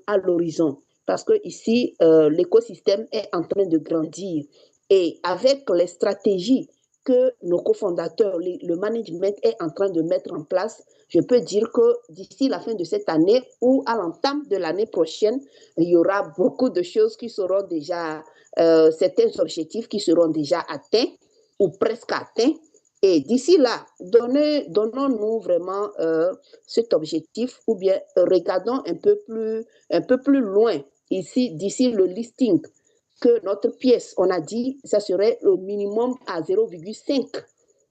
à l'horizon. Parce que ici, l'écosystème est en train de grandir. Et avec les stratégies que nos cofondateurs, le management est en train de mettre en place, je peux dire que d'ici la fin de cette année ou à l'entame de l'année prochaine, il y aura beaucoup de choses qui seront déjà, certains objectifs qui seront déjà atteints ou presque atteints. Et d'ici là, donnons-nous vraiment cet objectif ou bien regardons un peu plus loin, d'ici le listing, que notre pièce, on a dit, ça serait au minimum à 0,5.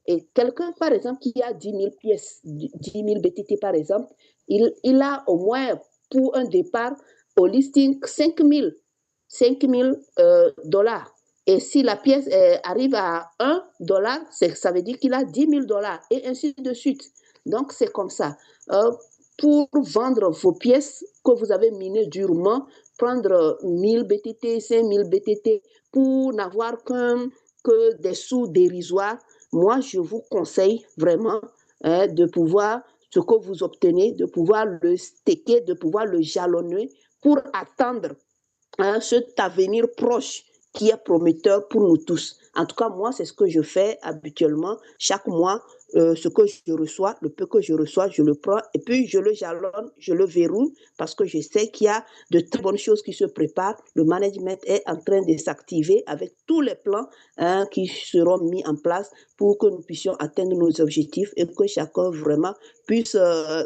Et quelqu'un, par exemple, qui a 10 000 pièces, 10 000 BTT, par exemple, il a au moins, pour un départ, au listing, 5 000 dollars. Et si la pièce arrive à $1, ça veut dire qu'il a 10 000 dollars, et ainsi de suite. Donc, c'est comme ça. Pour vendre vos pièces que vous avez minées durement, prendre 1000 BTT, 5000 BTT, pour n'avoir que des sous dérisoires, moi, je vous conseille vraiment de pouvoir, ce que vous obtenez, de pouvoir le staker, de pouvoir le jalonner pour attendre cet avenir proche qui est prometteur pour nous tous. En tout cas, moi, c'est ce que je fais habituellement. Chaque mois, ce que je reçois, le peu que je reçois, je le prends et puis je le jalonne, je le verrouille parce que je sais qu'il y a de très bonnes choses qui se préparent. Le management est en train de s'activer avec tous les plans qui seront mis en place pour que nous puissions atteindre nos objectifs et que chacun vraiment puisse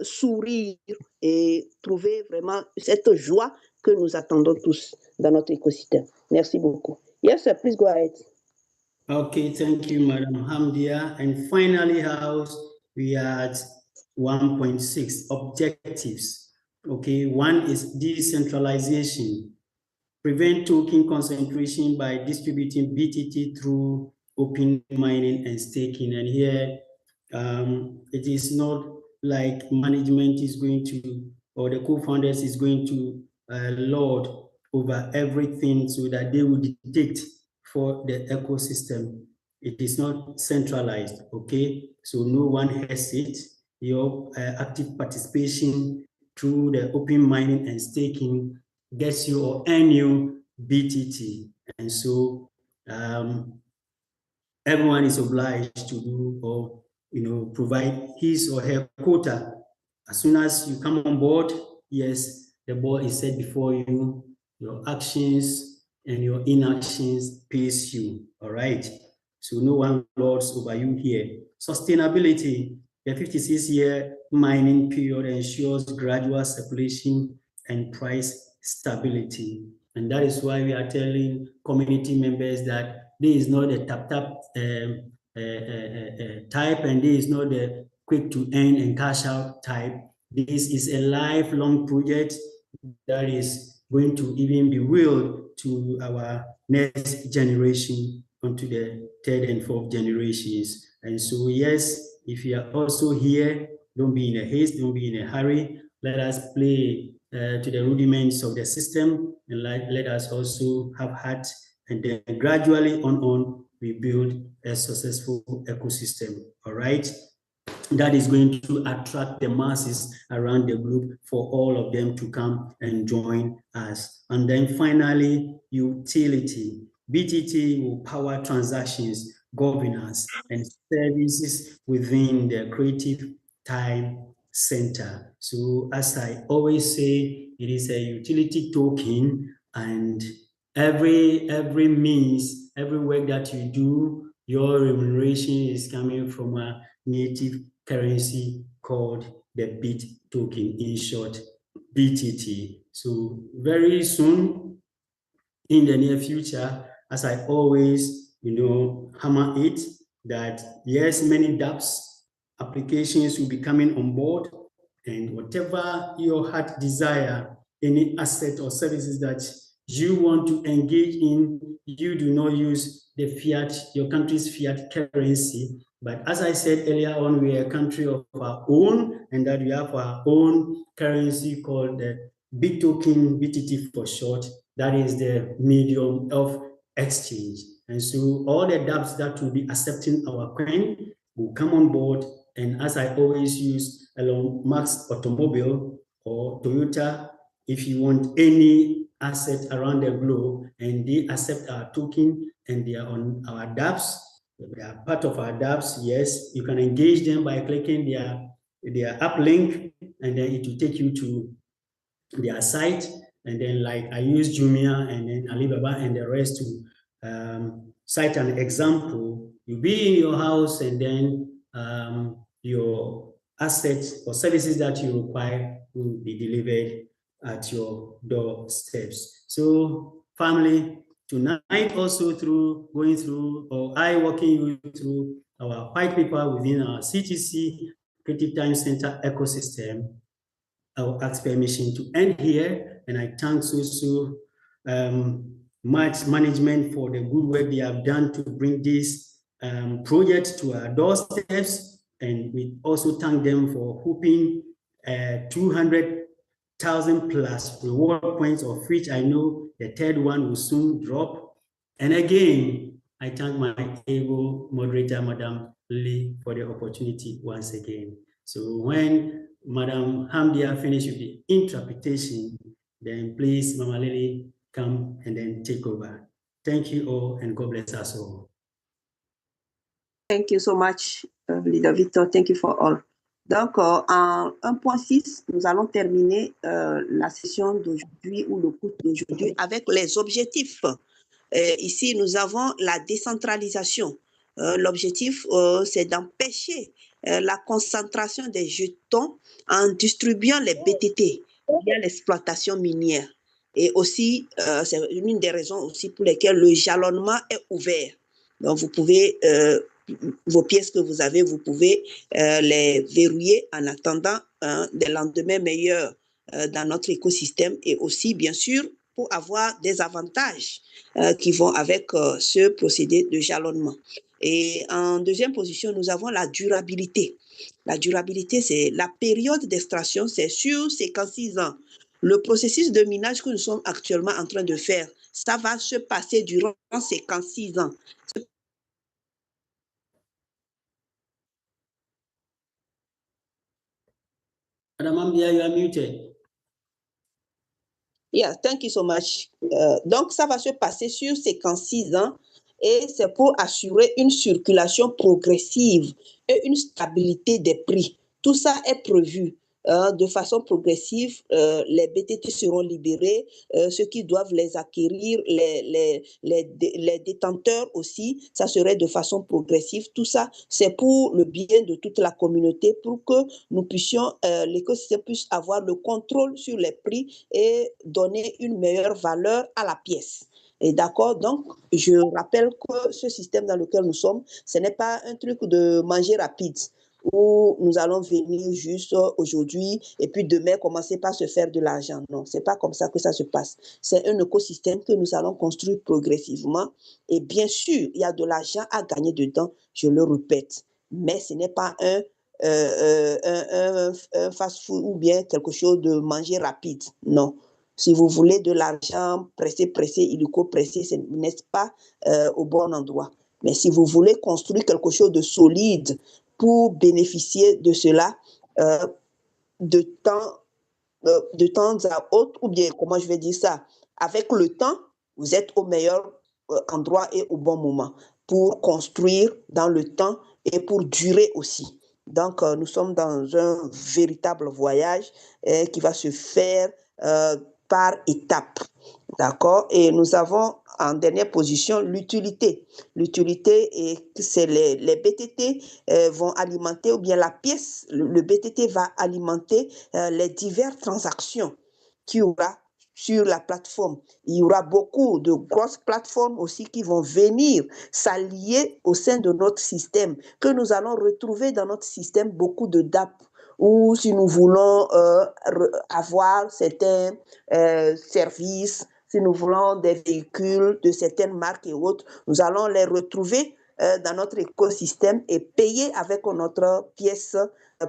sourire et trouver vraiment cette joie que nous attendons tous dans notre écosystème. Merci beaucoup. Yes, sir, please go ahead. Okay, thank you, Madam Hamdia. And finally, House, we are at 1.6 objectives. Okay, one is decentralization. Prevent token concentration by distributing BTT through open mining and staking. And here, it is not like management is going to, or the co-founders is going to lord over everything so that they will dictate for the ecosystem. It is not centralized, okay? So no one has it. Your active participation through the open mining and staking gets you or earn you BTT. And so everyone is obliged to do or provide his or her quota. As soon as you come on board, yes, the ball is set before you. Your actions and your inactions pays you. All right. So no one lords over you here. Sustainability. The 56-year mining period ensures gradual circulation and price stability. And that is why we are telling community members that this is not a tap-tap type, and this is not the quick to earn and cash out type. This is a lifelong project that is going to even be willed to our next generation, onto the third and fourth generations. And so, yes, if you are also here, don't be in a haste, don't be in a hurry. Let us play to the rudiments of the system, and let us also have heart, and then gradually on we build a successful ecosystem. All right, that is going to attract the masses around the globe for all of them to come and join us. And then finally, utility. BTT will power transactions, governance, and services within the Creative Time Center. So as I always say, it is a utility token, and every means, every work that you do, your remuneration is coming from a native currency called the BIT token, in short, BTT. So very soon, in the near future, as I always, hammer it, that yes, many dApps applications will be coming on board, and whatever your heart desire, any asset or services that you want to engage in, you do not use the fiat, your country's fiat currency. But as I said earlier on, we are a country of our own, and that we have our own currency called the BIT token, BTT for short. That is the medium of exchange. And so all the dApps that will be accepting our coin will come on board. And as I always use Elon Musk Automobile or Toyota, if you want any asset around the globe and they accept our token and they are on our dApps, they are part of our dApps, yes, you can engage them by clicking their app link, and then it will take you to their site. And then, like I use Jumia and then Alibaba and the rest to cite an example. You be in your house, and then your assets or services that you require will be delivered at your doorsteps. So, family, tonight also going through, or I walking you through our white paper within our CTC Creative Time Center ecosystem, I will ask permission to end here, and I thank so much management for the good work they have done to bring this project to our doorsteps, and we also thank them for hoping 200,000 plus reward points, of which I know the third one will soon drop. And again, I thank my able moderator, Madam Lee, for the opportunity once again. So when Madam Hamdia finish with the interpretation, then please, Mama Lily, come and then take over. Thank you all, and God bless us all. Thank you so much, Leader Victor. Thank you for all. Donc, en 1.6, nous allons terminer la session d'aujourd'hui ou le cours d'aujourd'hui avec les objectifs. Ici, nous avons la décentralisation. L'objectif, c'est d'empêcher la concentration des jetons en distribuant les BTT via l'exploitation minière. Et aussi, c'est une des raisons aussi pour lesquelles le jalonnement est ouvert. Donc, vous pouvez, vos pièces que vous avez, vous pouvez les verrouiller en attendant des lendemains meilleurs dans notre écosystème, et aussi, bien sûr, pour avoir des avantages qui vont avec ce procédé de jalonnement. Et en deuxième position, nous avons la durabilité. La durabilité, c'est la période d'extraction, c'est sur 56 ans. Le processus de minage que nous sommes actuellement en train de faire, ça va se passer durant 56 ans. Madam Ambia, you are muted. Yeah, thank you so much. Donc, ça va se passer sur séquence 6 ans et c'est pour assurer une circulation progressive et une stabilité des prix. Tout ça est prévu. De façon progressive, les BTT seront libérés, ceux qui doivent les acquérir, les détenteurs aussi, ça serait de façon progressive. Tout ça, c'est pour le bien de toute la communauté, pour que nous puissions, l'écosystème puisse avoir le contrôle sur les prix et donner une meilleure valeur à la pièce. Et d'accord, donc je rappelle que ce système dans lequel nous sommes, ce n'est pas un truc de manger rapide, où nous allons venir juste aujourd'hui et puis demain commencer par se faire de l'argent. Non, c'est pas comme ça que ça se passe. C'est un écosystème que nous allons construire progressivement. Et bien sûr, il y a de l'argent à gagner dedans, je le répète. Mais ce n'est pas un fast-food ou bien quelque chose de manger rapide. Non. Si vous voulez de l'argent pressé, illico pressé, ce n'est pas au bon endroit. Mais si vous voulez construire quelque chose de solide, pour bénéficier de cela de temps à autre, ou bien, comment je vais dire ça, avec le temps, vous êtes au meilleur endroit et au bon moment pour construire dans le temps et pour durer aussi. Donc, nous sommes dans un véritable voyage qui va se faire par étapes. D'accord? Et nous avons en dernière position l'utilité. L'utilité, c'est les BTT vont alimenter, ou bien la pièce, le BTT va alimenter les diverses transactions qu'il y aura sur la plateforme. Il y aura beaucoup de grosses plateformes aussi qui vont venir s'allier au sein de notre système, que nous allons retrouver dans notre système beaucoup de DAP, ou si nous voulons avoir certains services, si nous voulons des véhicules de certaines marques et autres, nous allons les retrouver dans notre écosystème et payer avec notre pièce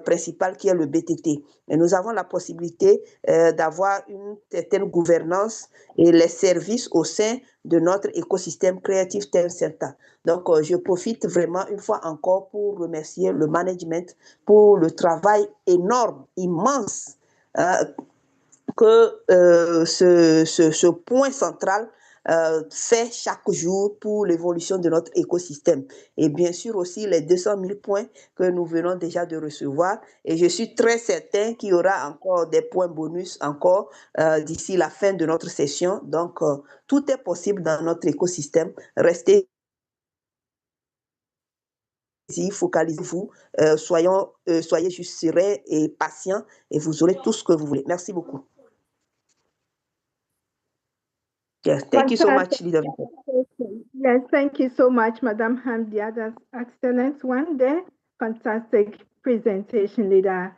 principale qui est le BTT. Et nous avons la possibilité d'avoir une certaine gouvernance et les services au sein de notre écosystème Creative Time Center. Donc, je profite vraiment une fois encore pour remercier le management pour le travail énorme, immense que ce point central fait chaque jour pour l'évolution de notre écosystème. Et bien sûr aussi les 200 000 points que nous venons déjà de recevoir. Et je suis très certain qu'il y aura encore des points bonus encore d'ici la fin de notre session. Donc, tout est possible dans notre écosystème. Restez ici, focalisez-vous, soyez juste sereins et patients et vous aurez tout ce que vous voulez. Merci beaucoup. Yes, thank you so much, Leader. Yes, thank you so much, Madam Hamdia. That's excellent one there. Fantastic presentation, Leader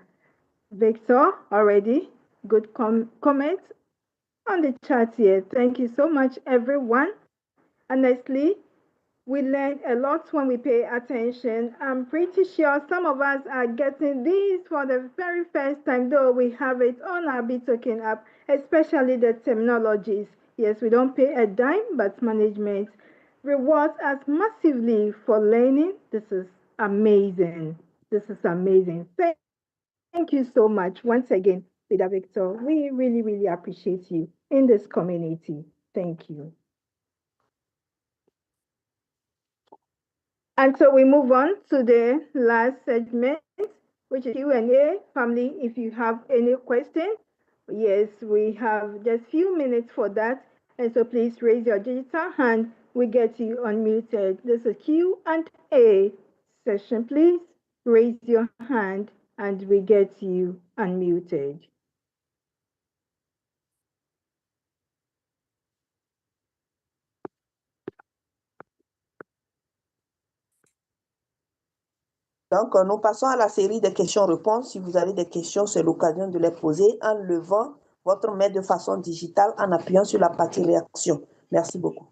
Victor, already. Good comments on the chat here. Thank you so much, everyone. Honestly, we learn a lot when we pay attention. I'm pretty sure some of us are getting these for the very first time, though we have it on our BTOKEN app, especially the terminologies. Yes, we don't pay a dime, but management rewards us massively for learning. This is amazing. This is amazing. Thank you so much once again, Leader Victor. We really, really appreciate you in this community. Thank you. And so we move on to the last segment, which is Q&A. Family, if you have any questions, yes, we have just a few minutes for that. And so please raise your digital hand. We get you unmuted. This is Q&A session. Please raise your hand and we get you unmuted. Donc, nous passons à la série de questions-réponses. Si vous avez des questions, c'est l'occasion de les poser en levant votre main de façon digitale en appuyant sur la partie réaction. Merci beaucoup.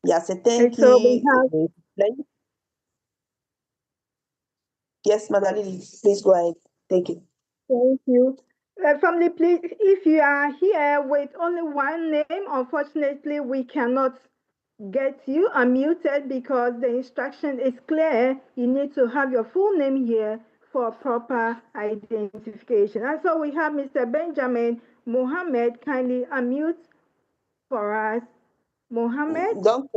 Il y a certains qui... Yes, Madame Lily, please go ahead. Thank you. Thank you. Family, please, if you are here with only one name, unfortunately, we cannot get you unmuted because the instruction is clear. You need to have your full name here for proper identification. And so we have Mr. Benjamin Mohammed, kindly unmute for us. Mohammed. Donc,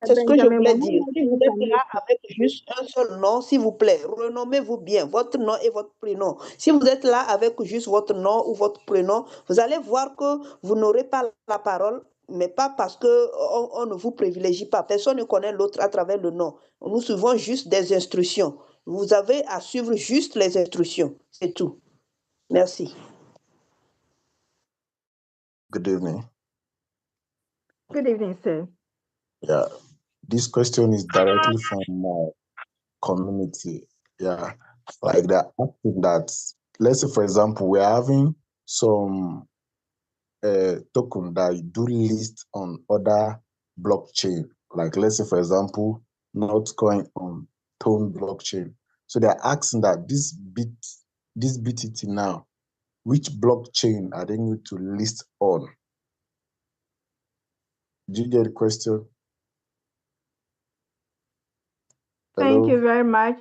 c'est ce que je voulais dire. Si vous êtes là avec juste un seul nom, s'il vous plaît, renommez-vous bien, votre nom et votre prénom. Si vous êtes là avec juste votre nom ou votre prénom, vous allez voir que vous n'aurez pas la parole, mais pas parce qu'on ne vous privilégie pas. Personne ne connaît l'autre à travers le nom. Nous suivons juste des instructions. Vous avez à suivre juste les instructions. C'est tout. Merci. Good evening. Good evening, sir. Yeah, this question is directly from my community. Yeah, like they're asking that, let's say, for example, we're having some token that do list on other blockchain. Like, let's say, for example, Notcoin on Tone blockchain. So they're asking that this BTT now, which blockchain are they going to list on? Did you get the question? Thank Hello? you very much.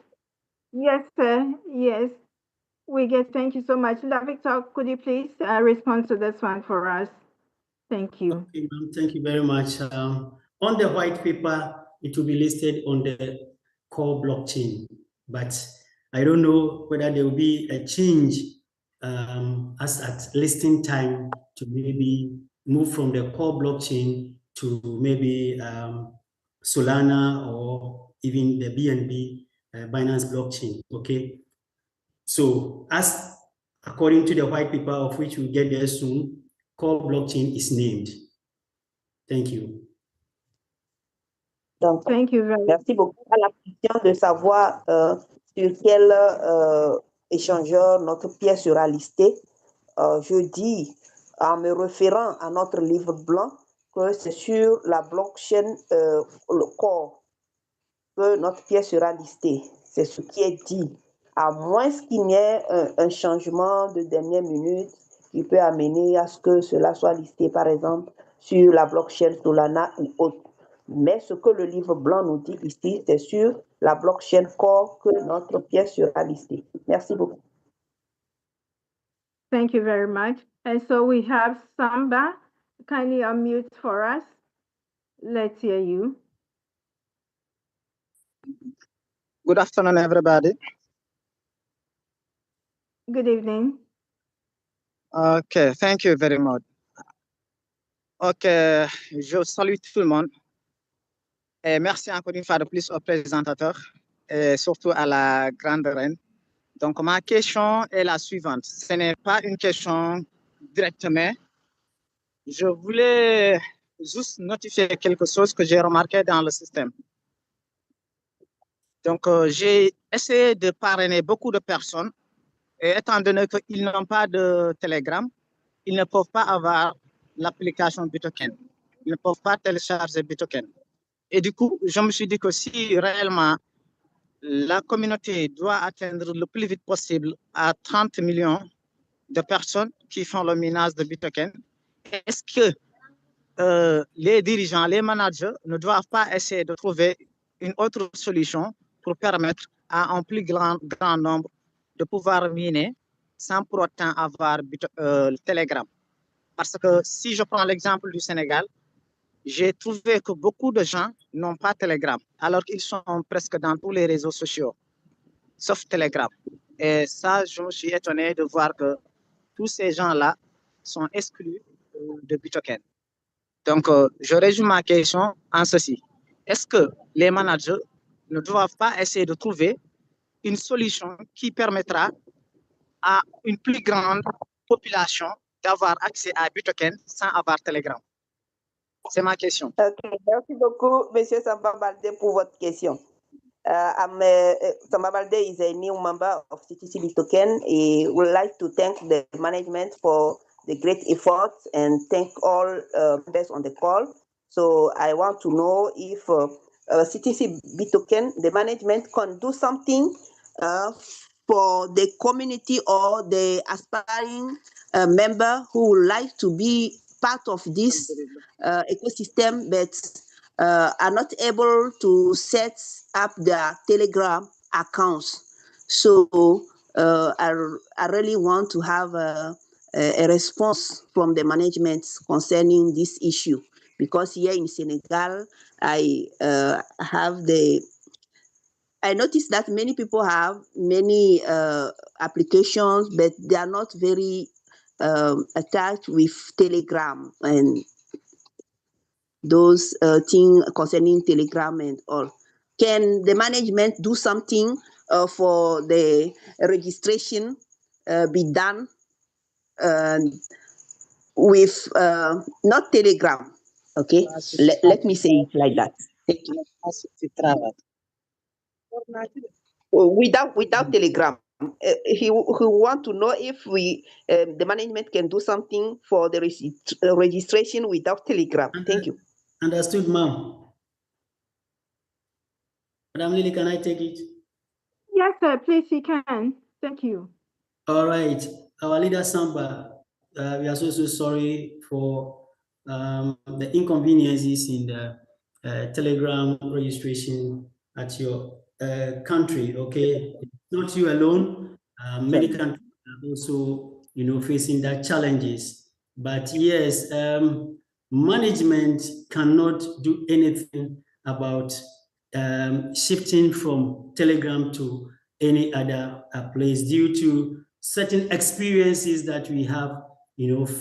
Yes, sir. Yes, we get. Thank you so much. Victor, could you please respond to this one for us? Thank you. Okay, thank you very much. On the white paper, it will be listed on the core blockchain, but I don't know whether there will be a change as at listing time to maybe move from the core blockchain to maybe Solana or even the BNB Binance blockchain. Okay, so as according to the white paper, of which we'll get there soon, core blockchain is named. Thank you. Donc, Thank you very much. merci beaucoup. À la question de savoir sur quel échangeur notre pièce sera listée, je dis, en me référant à notre livre blanc, que c'est sur la blockchain, le core, que notre pièce sera listée. C'est ce qui est dit. À moins qu'il y ait un changement de dernière minute qui peut amener à ce que cela soit listé, par exemple, sur la blockchain Solana ou autre. Mais ce que le livre blanc nous dit ici, c'est sur la blockchain core que notre pièce sera listée. Merci beaucoup. Thank you very much. And so we have Samba. Kindly unmute for us. Let's hear you. Good afternoon, everybody. Good evening. Okay, thank you very much. Ok, je salue tout le monde. Et merci encore une fois de plus au présentateur et surtout à la grande reine. Donc, ma question est la suivante. Ce n'est pas une question directement. Je voulais juste notifier quelque chose que j'ai remarqué dans le système. Donc, j'ai essayé de parrainer beaucoup de personnes et étant donné qu'ils n'ont pas de Telegram, ils ne peuvent pas avoir l'application Bitoken. Ils ne peuvent pas télécharger Bitoken. Et du coup, je me suis dit que si réellement la communauté doit atteindre le plus vite possible à 30 millions de personnes qui font le minage de Bitoken, est-ce que les dirigeants, les managers ne doivent pas essayer de trouver une autre solution pour permettre à un plus grand nombre de pouvoir miner sans pour autant avoir le Telegram? Parce que si je prends l'exemple du Sénégal, j'ai trouvé que beaucoup de gens n'ont pas Telegram, alors qu'ils sont presque dans tous les réseaux sociaux, sauf Telegram. Et ça, je me suis étonné de voir que tous ces gens-là sont exclus de Bitoken. Donc, je résume ma question en ceci. Est-ce que les managers ne doivent pas essayer de trouver une solution qui permettra à une plus grande population d'avoir accès à Bitoken sans avoir Telegram? C'est ma question. Okay, merci beaucoup, Monsieur Samba Balde, pour votre question. Samba Balde is a new member of CTC Bitoken. He would like to thank the management for the great efforts and thank all members on the call. So I want to know if CTC Bitoken, the management, can do something for the community or the aspiring member who would like to be part of this ecosystem but are not able to set up their Telegram accounts. So I really want to have a response from the management concerning this issue, because here in Senegal, I noticed that many people have many applications, but they are not very attached with Telegram and those things concerning Telegram and all. Can the management do something for the registration be done with not Telegram? Okay, let me say it like that. Thank you. Without Telegram. He want to know if the management can do something for the registration without Telegram. Thank you. Understood, ma'am. Madam Lily, can I take it? Yes, sir, please, you can. Thank you. All right. Our leader, Samba, we are so sorry for the inconveniences in the Telegram registration at your country, okay? It's not you alone. Many countries are also, facing that challenges. But yes, management cannot do anything about shifting from Telegram to any other place due to certain experiences that we have,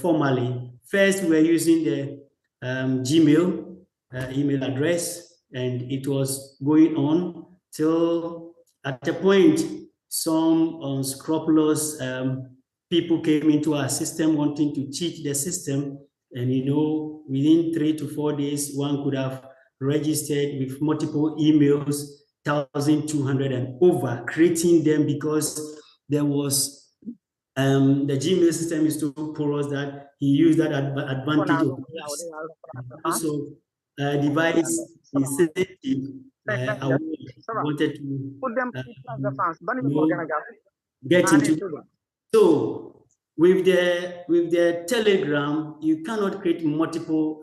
formally. First, we were using the Gmail email address, and it was going on till at a point, some unscrupulous people came into our system wanting to cheat the system. And, within 3 to 4 days, one could have registered with multiple emails, 1,200 and over, creating them because there was the Gmail system is so porous that he used that advantage of also device insensitive wanted to get into. So with the Telegram, you cannot create multiple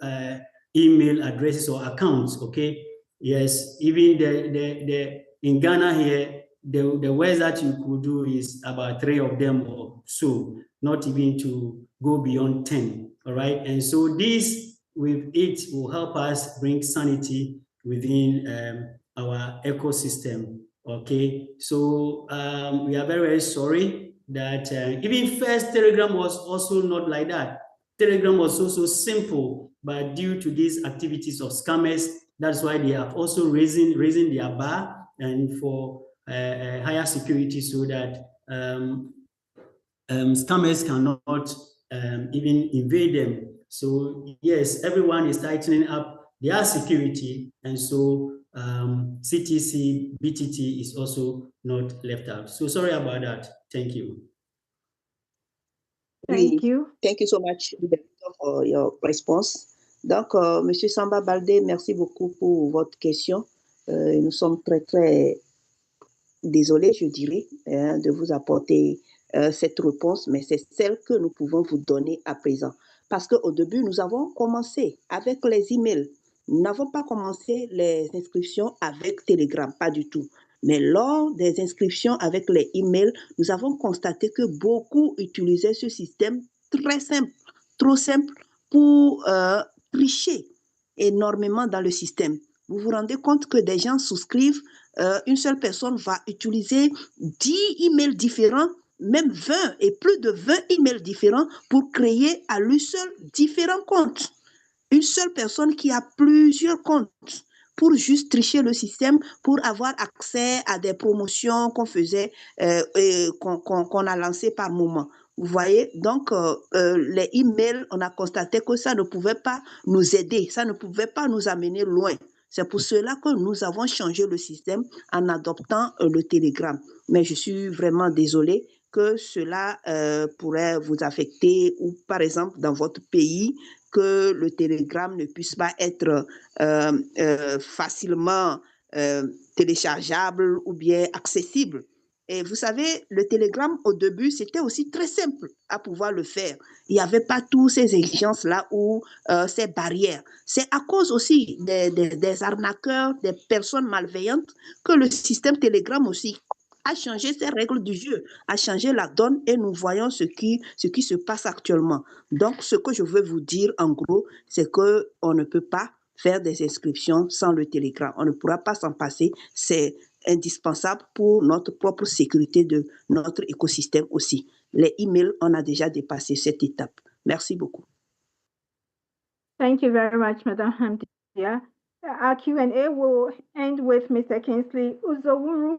email addresses or accounts. Okay, yes, even the in Ghana here, the worst that you could do is about 3 of them or so, not even to go beyond 10. All right, and so this with it will help us bring sanity within our ecosystem. Okay, so we are very, very sorry that even first Telegram was also not like that. Telegram was also simple, but due to these activities of scammers, that's why they have also raising their bar and for higher security, so that scammers cannot even invade them. So yes, everyone is tightening up their security, and so CTC, BTT is also not left out. So sorry about that. Thank you. Thank you. Thank you so much for your response. Donc, Monsieur Samba Baldé, merci beaucoup pour votre question. Nous sommes très, très désolés, je dirais, de vous apporter cette réponse, mais c'est celle que nous pouvons vous donner à présent. Parce qu'au début, nous avons commencé avec les emails. Nous n'avons pas commencé les inscriptions avec Telegram, pas du tout. Mais lors des inscriptions avec les emails, nous avons constaté que beaucoup utilisaient ce système très simple, trop simple pour tricher énormément dans le système. Vous vous rendez compte que des gens souscrivent, une seule personne va utiliser 10 emails différents, même 20 et plus de 20 emails différents pour créer à lui seul différents comptes. Une seule personne qui a plusieurs comptes pour juste tricher le système, pour avoir accès à des promotions qu'on faisait, qu'on a lancées par moment. Vous voyez, donc les emails, on a constaté que ça ne pouvait pas nous aider, ça ne pouvait pas nous amener loin. C'est pour cela que nous avons changé le système en adoptant le Telegram. Mais je suis vraiment désolée que cela pourrait vous affecter, ou par exemple dans votre pays, que le Telegram ne puisse pas être facilement téléchargeable ou bien accessible. Et vous savez, le Telegram, au début, c'était aussi très simple à pouvoir le faire. Il n'y avait pas toutes ces exigences-là ou ces barrières. C'est à cause aussi des arnaqueurs, des personnes malveillantes, que le système Telegram aussi a changé ces règles du jeu, a changé la donne et nous voyons ce qui se passe actuellement. Donc, ce que je veux vous dire en gros, c'est qu'on ne peut pas faire des inscriptions sans le Telegram. On ne pourra pas s'en passer. C'est indispensable pour notre propre sécurité de notre écosystème aussi. Les emails, on a déjà dépassé cette étape. Merci beaucoup. Thank you very much, Madam Hamdia. Our Q&A will end with Mr. Kingsley Uzowuru.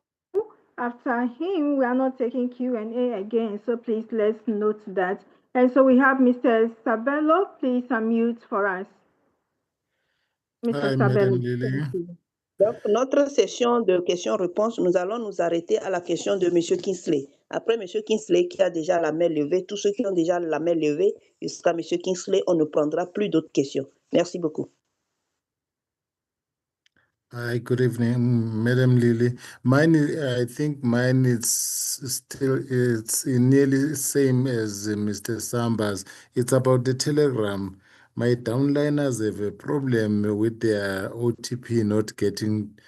After him, we are not taking Q&A again, so please let's note that. And so we have Mr. Sabello. Please unmute for us. Mr. Hi, Sabello. Madam Lily. Donc, notre session de questions-réponses, nous allons nous arrêter à la question de M. Kingsley. Après M. Kingsley qui a déjà la main levée, tous ceux qui ont déjà la main levée, jusqu'à M. Kingsley, on ne prendra plus d'autres questions. Merci beaucoup. Hi, good evening, Madam Lily. I think mine is still, it's nearly same as Mr. Samba's. It's about the Telegram. My downliners have a problem with their OTP not getting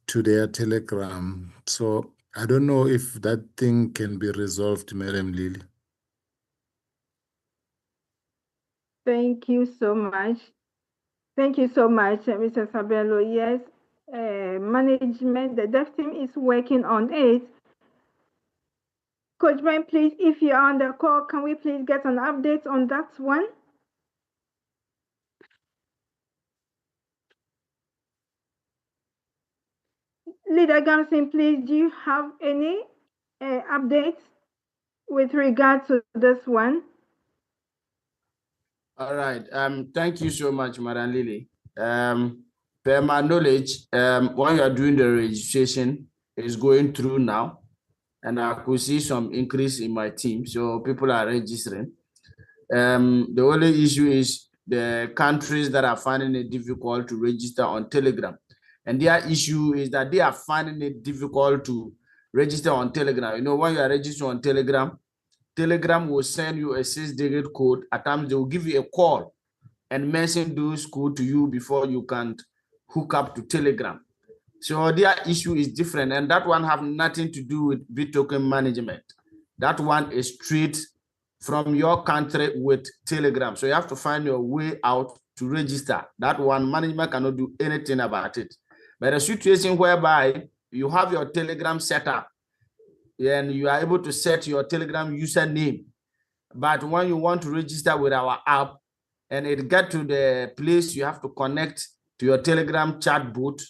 to their Telegram. So I don't know if that thing can be resolved, Madam Lily. Thank you so much. Thank you so much, Mr. Sabello. Yes, management, the dev team is working on it. Coach Ben, please, if you're on the call, can we please get an update on that one? Leader Gamson, please, do you have any updates with regard to this one? All right. Thank you so much, Madam Lily. Per my knowledge, when you are doing the registration, it's going through now, and I could see some increase in my team, so people are registering. The only issue is the countries that are finding it difficult to register on Telegram, and their issue is that they are finding it difficult to register on Telegram. You know, when you are registered on Telegram, Telegram will send you a 6-digit code. At times, they will give you a call and mention those codes to you before you can hook up to Telegram. So their issue is different, and that one have nothing to do with BitToken management. That one is straight from your country with Telegram. So you have to find your way out to register. That one, management cannot do anything about it. But a situation whereby you have your Telegram set up, and you are able to set your Telegram username. But when you want to register with our app and it get to the place you have to connect to your Telegram chat bot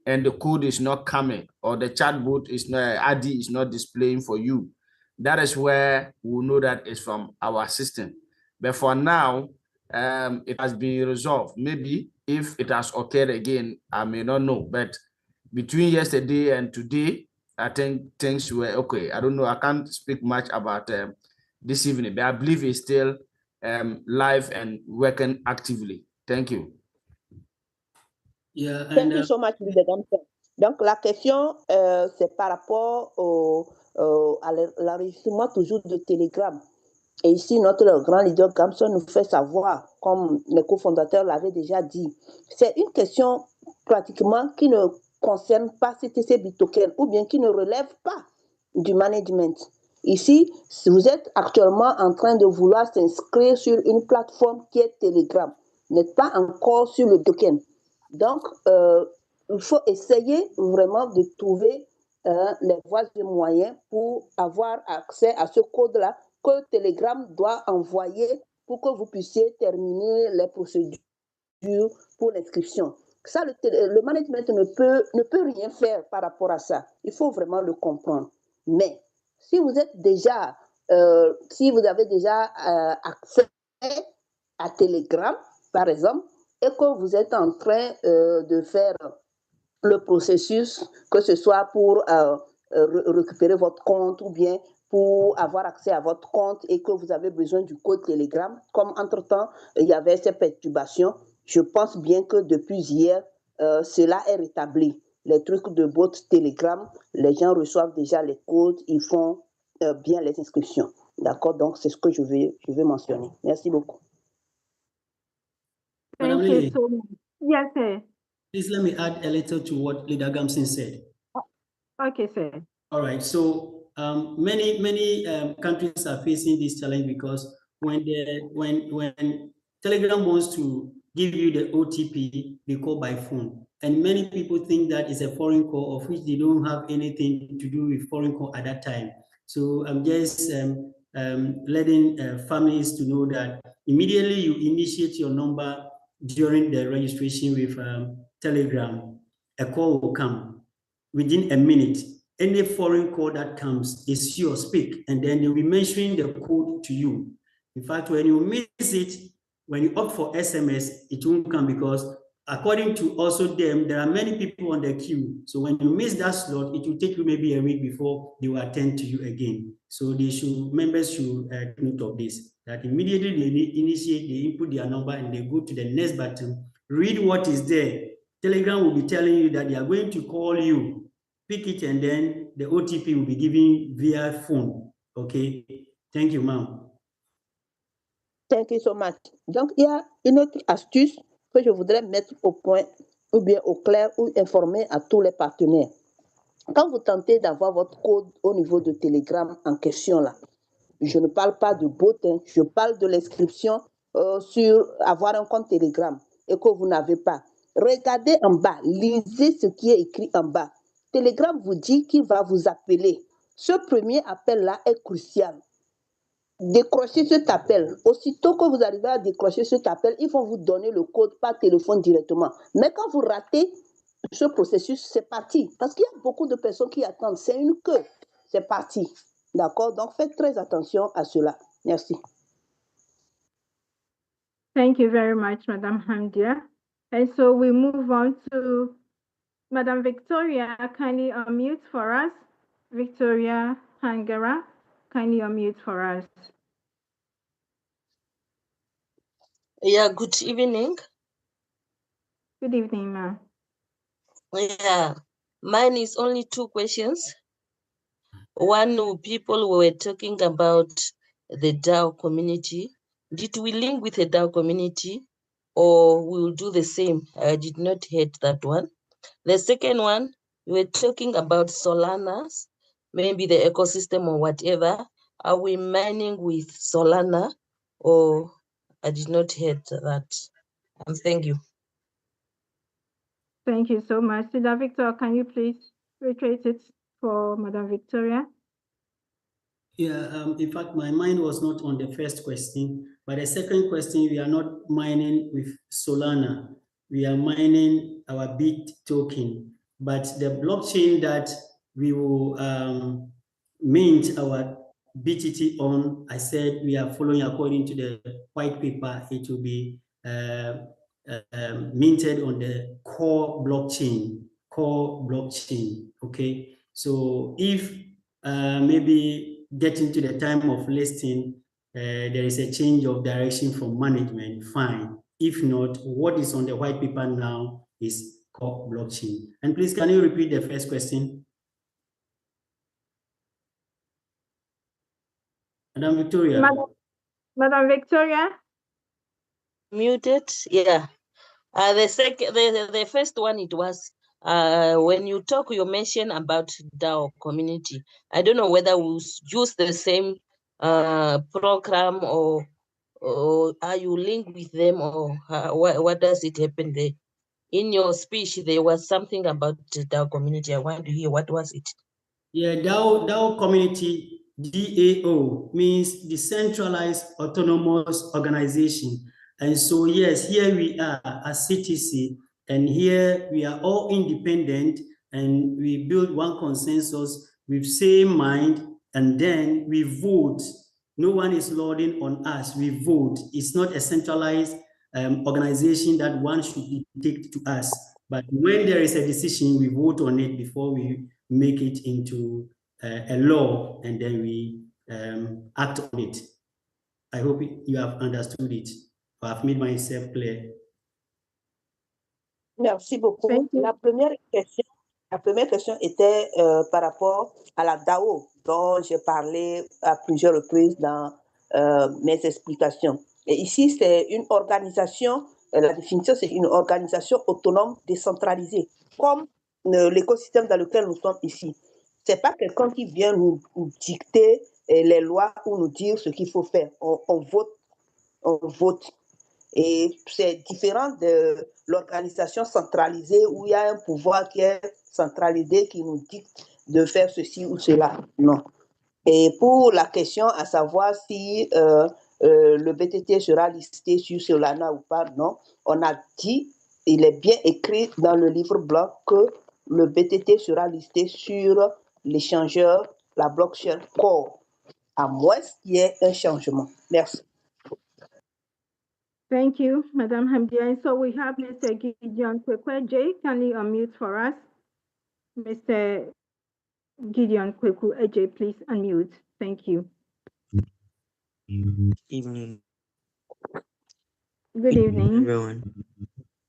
and the code is not coming, or the chat bot is not, ID is not displaying for you, that is where we'll know that it's from our system. But for now, it has been resolved. Maybe if it has occurred again, I may not know. But between yesterday and today, I think things were okay. I don't know. I can't speak much about this evening, but I believe it's still live and working actively. Thank you. Yeah, Thank you so much, Mr. Gamson. Donc, la question, c'est par rapport à l'enregistrement toujours de Telegram. Et ici, notre grand leader Gamson nous fait savoir, comme les cofondateurs l'avaient déjà dit, c'est une question pratiquement qui ne concerne pas CTC BitToken ou bien qui ne relève pas du management. Ici, si vous êtes actuellement en train de vouloir s'inscrire sur une plateforme qui est Telegram, vous n'êtes pas encore sur le token. Donc, il faut essayer vraiment de trouver les voies et moyens pour avoir accès à ce code-là que Telegram doit envoyer pour que vous puissiez terminer les procédures pour l'inscription. Ça, le management ne peut rien faire par rapport à ça. Il faut vraiment le comprendre. Mais si vous êtes déjà, si vous avez déjà accès à Telegram, par exemple, et que vous êtes en train de faire le processus, que ce soit pour récupérer votre compte ou bien pour avoir accès à votre compte et que vous avez besoin du code Telegram, comme entre-temps, il y avait ces perturbations, je pense bien que depuis hier, cela est rétabli. Les trucs de bot Telegram, les gens reçoivent déjà les codes, ils font bien les inscriptions. D'accord? Donc, c'est ce que je vais mentionner. Merci beaucoup. Thank you so much. Yes, sir. Please let me add a little to what Leader Gamson said. Okay, sir. All right. So many countries are facing this challenge because when Telegram wants to give you the OTP, they call by phone, and many people think that is a foreign call, of which they don't have anything to do with foreign call at that time. So I'm just letting families to know that immediately you initiate your number during the registration with Telegram, a call will come within a minute. Any foreign call that comes is yours, speak, and then they'll be mentioning the code to you. In fact, when you miss it, when you opt for SMS, it won't come because according to also them, there are many people on the queue. So when you miss that slot, it will take you maybe a week before they will attend to you again. So members should take note of this, that immediately they initiate, they input their number and they go to the next button, read what is there. Telegram will be telling you that they are going to call you. Pick it and then the OTP will be given via phone. Okay. Thank you, ma'am. Thank you so much. Donc, il y a une autre astuce que je voudrais mettre au point ou bien au clair ou informer à tous les partenaires. Quand vous tentez d'avoir votre code au niveau de Telegram en question là, je ne parle pas de bot, je parle de l'inscription sur avoir un compte Telegram et que vous n'avez pas. Regardez en bas, lisez ce qui est écrit en bas. Telegram vous dit qu'il va vous appeler. Ce premier appel-là est crucial. Décrochez cet appel. Aussitôt que vous arrivez à décrocher cet appel, ils vont vous donner le code par téléphone directement. Mais quand vous ratez ce processus, c'est parti. Parce qu'il y a beaucoup de personnes qui attendent. C'est une queue. C'est parti. D'accord? Donc, faites très attention à cela. Merci. Thank you very much, Madam Hamdia. And so we move on to Madam Victoria. Kindly unmute for us. Victoria Hangara, kindly unmute for us. Yeah, good evening. Good evening, ma'am. Yeah, mine is only 2 questions. One, people were talking about the DAO community. Did we link with the DAO community or we will do the same? I did not hit that one. The second one, we were talking about Solana's, maybe the ecosystem or whatever. Are we mining with Solana or I did not hit that? And thank you. Thank you so much. Sister Victor, can you please retrace it for Madam Victoria? Yeah, in fact, my mind was not on the first question, but the second question, we are not mining with Solana. We are mining our BIT token, but the blockchain that we will mint our BTT on, I said we are following according to the white paper. It will be minted on the core blockchain. Okay, so if maybe getting to the time of listing, there is a change of direction from management, fine. If not, what is on the white paper now is core blockchain. And please, can you repeat the first question? Madam Victoria. Madam Victoria? Muted, yeah. The first one, it was when you talk, you mentioned about DAO community. I don't know whether we use the same program or are you linked with them or what does it happen there? In your speech, there was something about the DAO community. I want to hear what was it? Yeah, DAO community, DAO means Decentralized Autonomous Organization. And so, yes, here we are as CTC, and here we are all independent, and we build one consensus with same mind, and then we vote. No one is lording on us, we vote. It's not a centralized organization that one should dictate to us. But when there is a decision, we vote on it before we make it into a law, and then we act on it. I hope you have understood it. I've made myself clear. Merci beaucoup. La première question était par rapport à la DAO dont j'ai parlé à plusieurs reprises dans mes explications. Et ici, c'est une organisation, la définition, c'est une organisation autonome décentralisée, comme l'écosystème dans lequel nous sommes ici. c'est pas quelqu'un qui vient nous dicter les lois ou nous dire ce qu'il faut faire. On vote. Et c'est différent de l'organisation centralisée où il y a un pouvoir qui est centralisé qui nous dicte de faire ceci ou cela. Non. Et pour la question à savoir si le BTT sera listé sur Solana ou pas, non, on a dit, il est bien écrit dans le livre blanc que le BTT sera listé sur l'échangeur, la blockchain Core, à moins qu'il y ait un changement. Merci. Thank you, Madam Hamdia. So we have Mr. Gideon Kwekwe. Jay, can you unmute for us? Mr. Gideon Kweku, AJ, please unmute. Thank you. Evening. Good evening, everyone.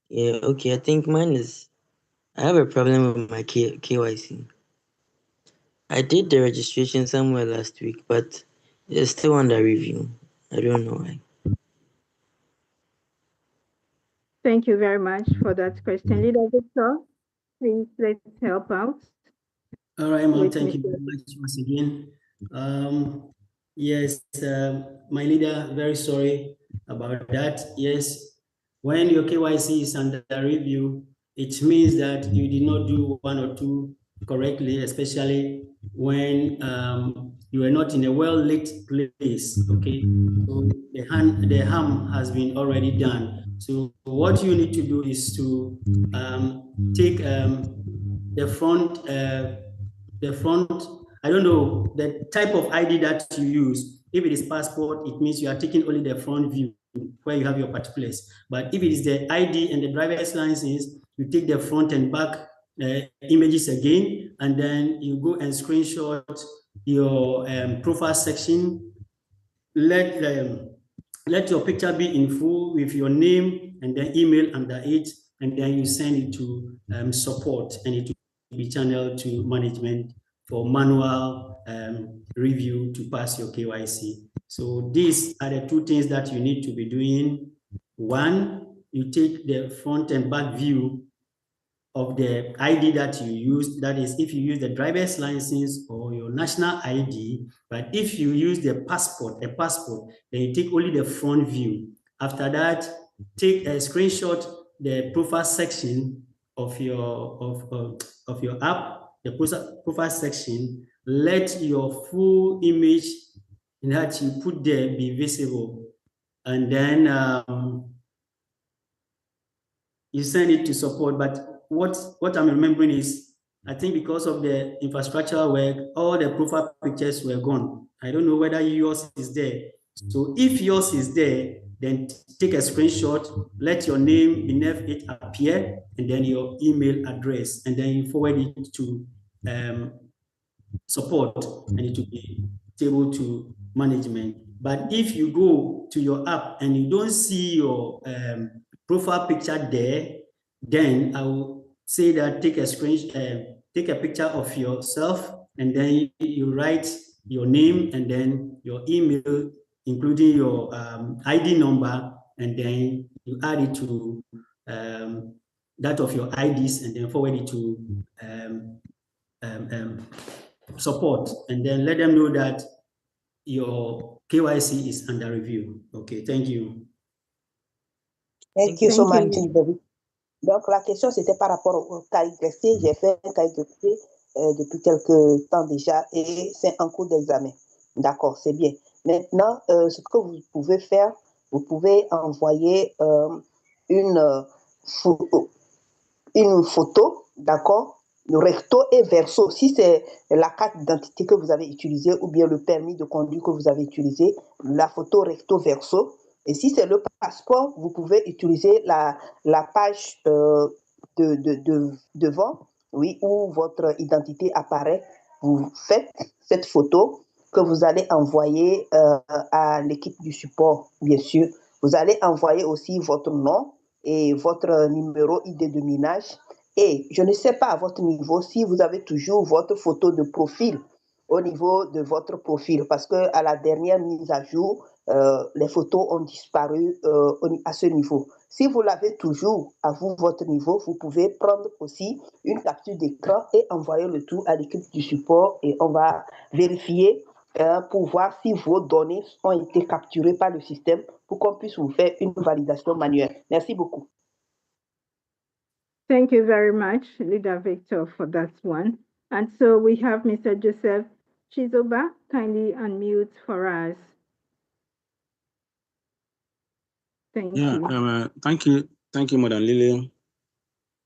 Yeah, okay. I think mine is, I have a problem with my KYC. I did the registration somewhere last week, but it's still under review. I don't know why. Thank you very much for that question. Leader Victor, please let's help out. All right, ma'am. Thank you very much once again. Yes, my leader, very sorry about that. Yes, when your KYC is under review, it means that you did not do one or two correctly, especially when you are not in a well-lit place, okay? So the harm has been already done. So what you need to do is to take the front, I don't know, the type of ID that you use. If it is passport, it means you are taking only the front view where you have your particulars. But if it is the ID and the driver's license, you take the front and back images again, and then you go and screenshot your profile section. Let your picture be in full with your name and then email under it, and then you send it to support, and it will be channeled to management for manual review to pass your KYC. So these are the two things that you need to be doing. One, you take the front and back view of the ID that you use. That is, if you use the driver's license or your national ID. But if you use the passport, then you take only the front view. After that, take a screenshot the profile section of your app, the profile section. Let your full image that you put there be visible, and then you send it to support. But what I'm remembering is, I think because of the infrastructural work, all the profile pictures were gone. I don't know whether yours is there. So if yours is there, then take a screenshot, let your name beneath it appear, and then your email address, and then you forward it to support, and it will be able to management. But if you go to your app and you don't see your profile picture there, then I will say that take a picture of yourself, and then you write your name and then your email, including your ID number, and then you add it to that of your IDs, and then forward it to support, and then let them know that your KYC is under review. Okay, thank you. Thank you so much, David. Donc, la question, c'était par rapport au calligraphie. J'ai fait un calligraphie depuis quelque temps déjà et c'est en cours d'examen. D'accord, c'est bien. Maintenant, ce que vous pouvez faire, vous pouvez envoyer une photo, d'accord, recto et verso. Si c'est la carte d'identité que vous avez utilisée ou bien le permis de conduire que vous avez utilisé, la photo recto verso. Et si c'est le passeport, vous pouvez utiliser la page devant, oui, où votre identité apparaît. Vous faites cette photo que vous allez envoyer à l'équipe du support, bien sûr. Vous allez envoyer aussi votre nom et votre numéro ID de minage. Et je ne sais pas à votre niveau si vous avez toujours votre photo de profil au niveau de votre profil, parce qu'à la dernière mise à jour, les photos ont disparu à ce niveau. Si vous l'avez toujours à vous, votre niveau, vous pouvez prendre aussi une capture d'écran et envoyer le tout à l'équipe du support et on va vérifier pour voir si vos données ont été capturées par le système pour qu'on puisse vous faire une validation manuelle. Merci beaucoup. Thank you very much, Leader Victor, for that one. And so we have Mr. Joseph Chizoba. Kindly unmute for us. Thank you. Thank you, Madam Lily.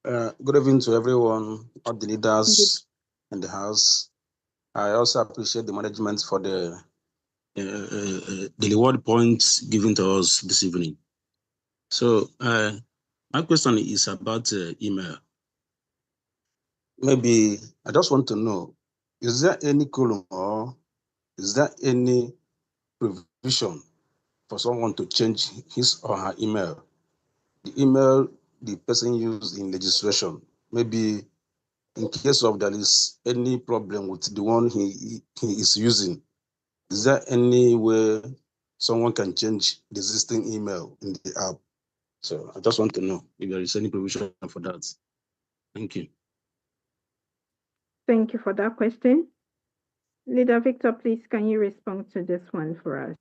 Good evening to everyone, all the leaders in the house. I also appreciate the management for the reward points given to us this evening. So my question is about email. Maybe I just want to know, is there any column or is there any provision for someone to change his or her email? The email the person used in legislation, maybe in case of there is any problem with the one he is using, is there any way someone can change the existing email in the app? So I just want to know if there is any provision for that. Thank you. Thank you for that question. Leader Victor, please, can you respond to this one for us?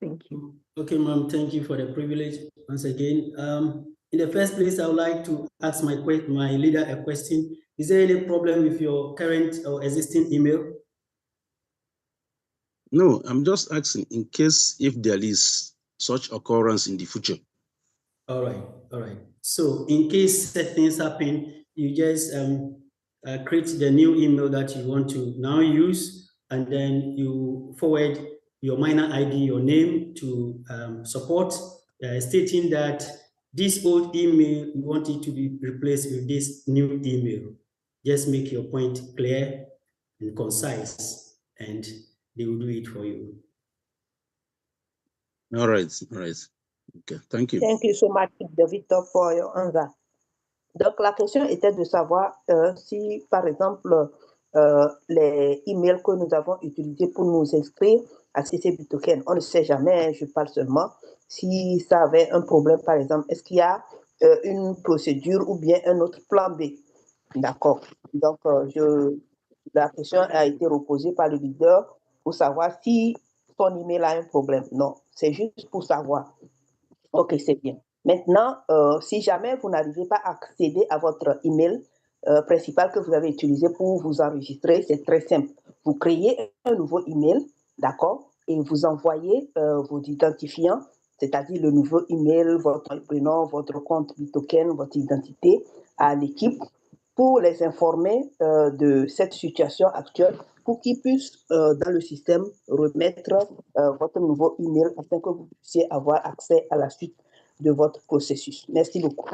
Thank you. Okay, ma'am, thank you for the privilege once again. In the first place, I would like to ask my leader a question. Is there any problem with your current or existing email? No, I'm just asking in case if there is such occurrence in the future. All right. So in case certain things happen, you just create the new email that you want to now use, and then you forward your minor ID, your name to support, stating that this old email, you want it to be replaced with this new email. Just make your point clear and concise, and they will do it for you. All right. Okay, thank you. Thank you so much, Victor, for your answer. Donc, la question était de savoir si, par exemple, les emails que nous avons utilisés pour nous inscrire à CCB Token, on ne sait jamais, je parle seulement, si ça avait un problème, par exemple, est-ce qu'il y a une procédure ou bien un autre plan B? D'accord. Donc, la question a été reposée par le leader pour savoir si son email a un problème. Non, c'est juste pour savoir. Ok, c'est bien. Maintenant, si jamais vous n'arrivez pas à accéder à votre email principal que vous avez utilisé pour vous enregistrer, c'est très simple. Vous créez un nouveau email, d'accord, et vous envoyez vos identifiants, c'est-à-dire le nouveau email, votre prénom, votre compte Bitoken, votre identité à l'équipe pour les informer de cette situation actuelle pour qu'ils puissent, dans le système, remettre votre nouveau email afin que vous puissiez avoir accès à la suite de votre processus. Merci beaucoup.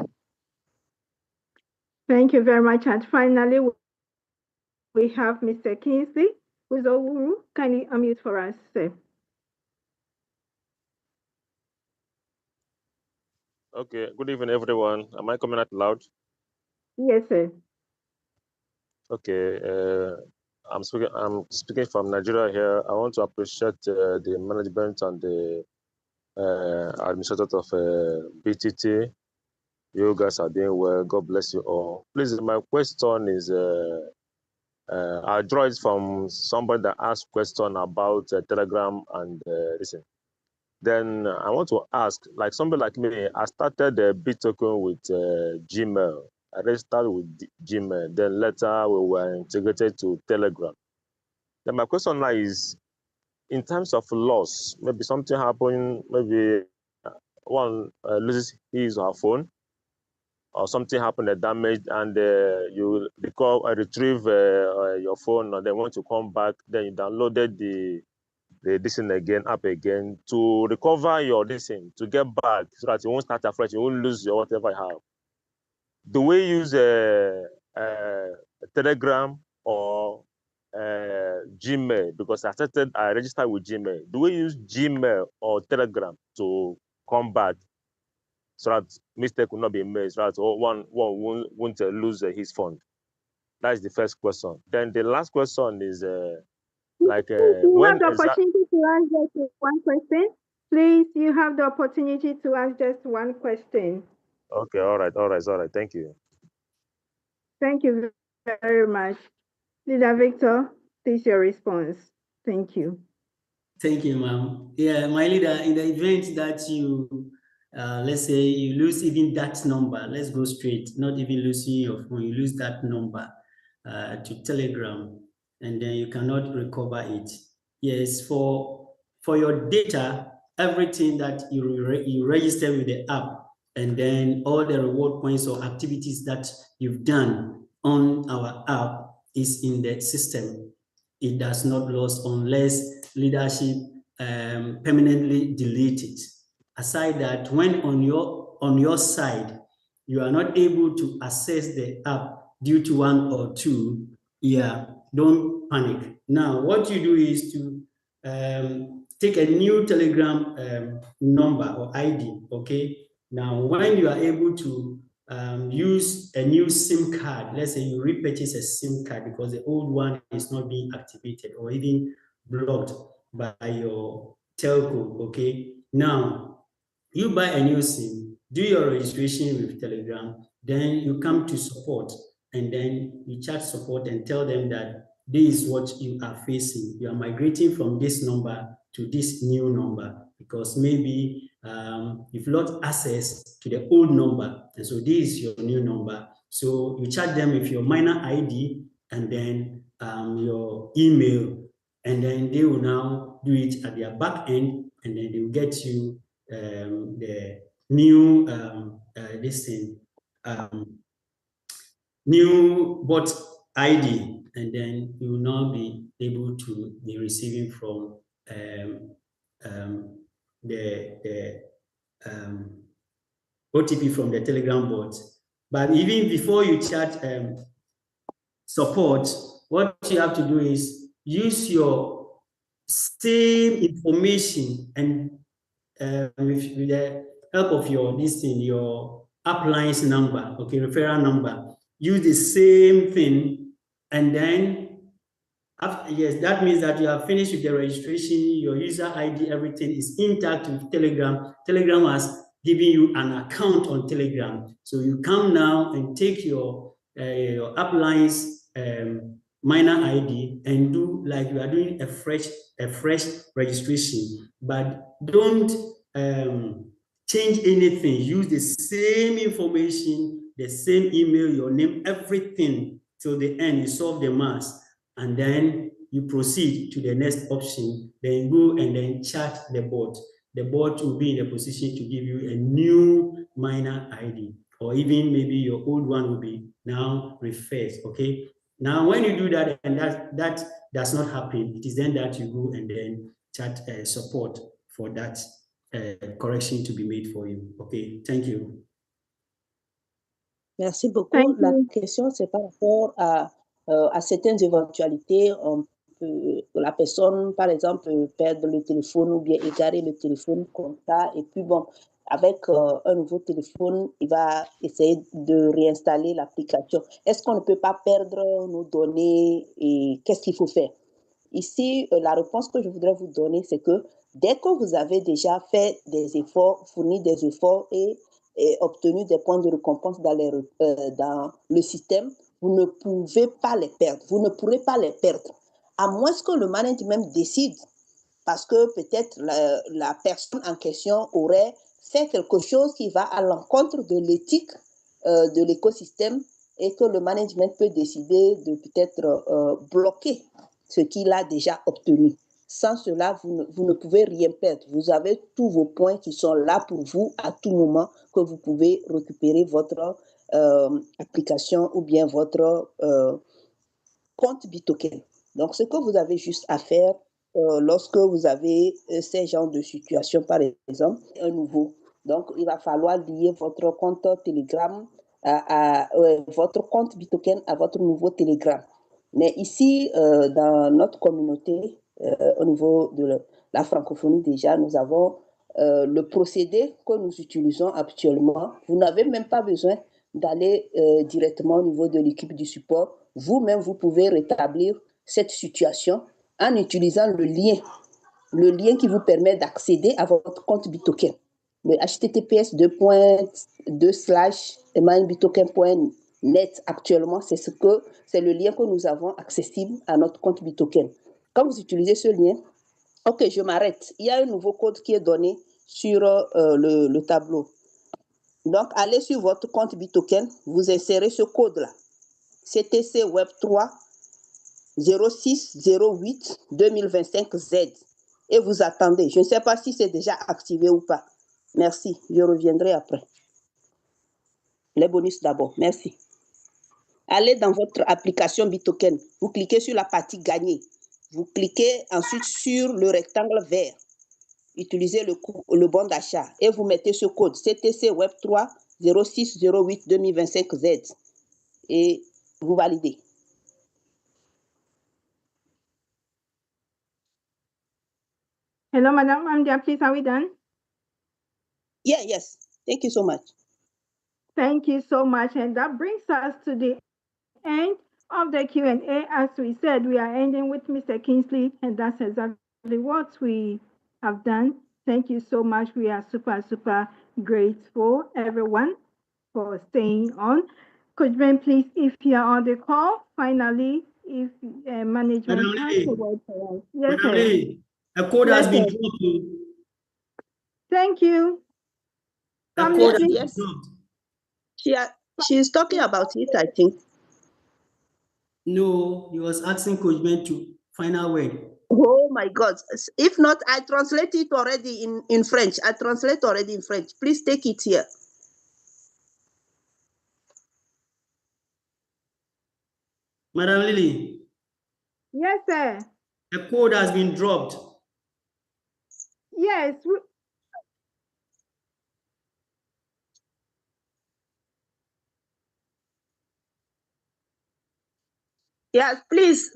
Thank you very much. And finally, we have Mr. Kingsley Uzowuru. Kindly unmute for us, sir. Okay, good evening, everyone. Am I coming out loud? Yes, sir. Okay, I'm speaking from Nigeria here. I want to appreciate the management and the administrators of BTT. You guys are doing well. God bless you all. Please, my question is, I draw it from somebody that asked question about Telegram and listen. Then I want to ask, like somebody like me, I started the BitToken with Gmail. I registered with Gmail. Then later we were integrated to Telegram. Then my question now is, in terms of loss, maybe something happened, maybe one loses his or her phone, or something happened, a damage, and you retrieve your phone, and then want to come back, then you downloaded the app again to recover your to get back so that you won't start afresh, you won't lose your whatever you have. Do we use Telegram or Gmail? Because I registered with Gmail. Do we use Gmail or Telegram to come back so that mistake will not be made, so that one won't lose his fund? That's the first question. Then the last question is you have the opportunity to answer to one question. Please, you have the opportunity to ask just one question. Okay, all right. Thank you. Thank you very much. Leader Victor, please your response. Thank you. Thank you, ma'am. Yeah, my leader, in the event that you, let's say you lose even that number, let's go straight, not even losing your phone, you lose that number to Telegram, and then you cannot recover it. Yes, for your data, everything that you register with the app, and then all the reward points or activities that you've done on our app is in the system. It does not lose unless leadership permanently delete it. Aside that, when on your side, you are not able to access the app due to one or two, yeah, don't panic. Now, what you do is to take a new Telegram number or ID, okay? Now, when you are able to use a new SIM card, let's say you repurchase a SIM card because the old one is not being activated or even blocked by your telco, okay? Now, you buy a new SIM, do your registration with Telegram, then you come to support, and then you chat support and tell them that this is what you are facing. You are migrating from this number to this new number because maybe you've lost access to the old number, and so this is your new number. So you chat them with your minor ID and then your email, and then they will now do it at their back end, and then they will get you the new new bot ID, and then you will now be able to be receiving from the OTP from the Telegram bot. But even before you chat support, what you have to do is use your same information and with the help of your your uplines number, okay, referral number, use the same thing, and then after, yes, that means that you have finished with the registration, your user ID, everything is intact with Telegram. Telegram has given you an account on Telegram, so you come now and take your uplines minor ID and do like you are doing a fresh registration, but don't change anything. Use the same information, the same email, your name, everything till the end. You solve the math, and then you proceed to the next option. Then go and then chat the bot. The bot will be in a position to give you a new minor ID, or even maybe your old one will be now refreshed. Okay. Now, when you do that and that does not happen, it is then that you go and then chat support for that correction to be made for you. Okay, thank you. Merci beaucoup. La question, c'est par rapport à certaines éventualités. La personne, par exemple, perdre le téléphone ou bien égarer le téléphone comme ça. Et puis bon, avec un nouveau téléphone, il va essayer de réinstaller l'application. Est-ce qu'on ne peut pas perdre nos données et qu'est-ce qu'il faut faire? Ici, la réponse que je voudrais vous donner, c'est que dès que vous avez déjà fait des efforts, fourni des efforts et obtenu des points de récompense dans le système, vous ne pouvez pas les perdre. Vous ne pourrez pas les perdre. À moins que le management décide, parce que peut-être la personne en question aurait fait quelque chose qui va à l'encontre de l'éthique de l'écosystème et que le management peut décider de peut-être bloquer ce qu'il a déjà obtenu. Sans cela, vous ne pouvez rien perdre. Vous avez tous vos points qui sont là pour vous à tout moment que vous pouvez récupérer votre application ou bien votre compte BitToken. Donc, ce que vous avez juste à faire lorsque vous avez ces genres de situations, par exemple, un nouveau. Donc, il va falloir lier votre compte Telegram votre compte BitToken à votre nouveau Telegram. Mais ici, dans notre communauté, au niveau de la francophonie déjà, nous avons le procédé que nous utilisons actuellement. Vous n'avez même pas besoin d'aller directement au niveau de l'équipe du support. Vous-même, vous pouvez rétablir cette situation en utilisant le lien le lien qui vous permet d'accéder à votre compte BitToken. Le https://mybitoken.net actuellement, c'est le lien que nous avons accessible à notre compte BitToken. Quand vous utilisez ce lien, ok, je m'arrête. Il y a un nouveau code qui est donné sur le tableau. Donc, allez sur votre compte BitToken, vous insérez ce code-là. CTC Web 3 0608 2025 Z. Et vous attendez. Je ne sais pas si c'est déjà activé ou pas. Merci. Je reviendrai après. Les bonus d'abord. Merci. Allez dans votre application BitToken. Vous cliquez sur la partie gagner. Vous cliquez ensuite sur le rectangle vert. Utilisez le bon d'achat et vous mettez ce code CTC Web 3 0608 2025 Z et vous validez. Hello, Madam Hamdia, please, are we done? Yeah, yes. Thank you so much. Thank you so much. And that brings us to the end of the Q&A. As we said, we are ending with Mr. Kingsley, and that's exactly what we have done. Thank you so much. We are super, super grateful, everyone, for staying on. Could Ben, please, if you are on the call, finally, if management has the word for us. Yes, Madam sir. Lee, a code has been dropped. Thank you. A code has been Yes. dropped. She's talking about it, I think. No, he was asking Coach Ben to final word. Oh my God. If not, I translate it already in French. I translate already in French. Please take it here. Madam Lily. Yes, sir. The code has been dropped. Yes. Yes, please,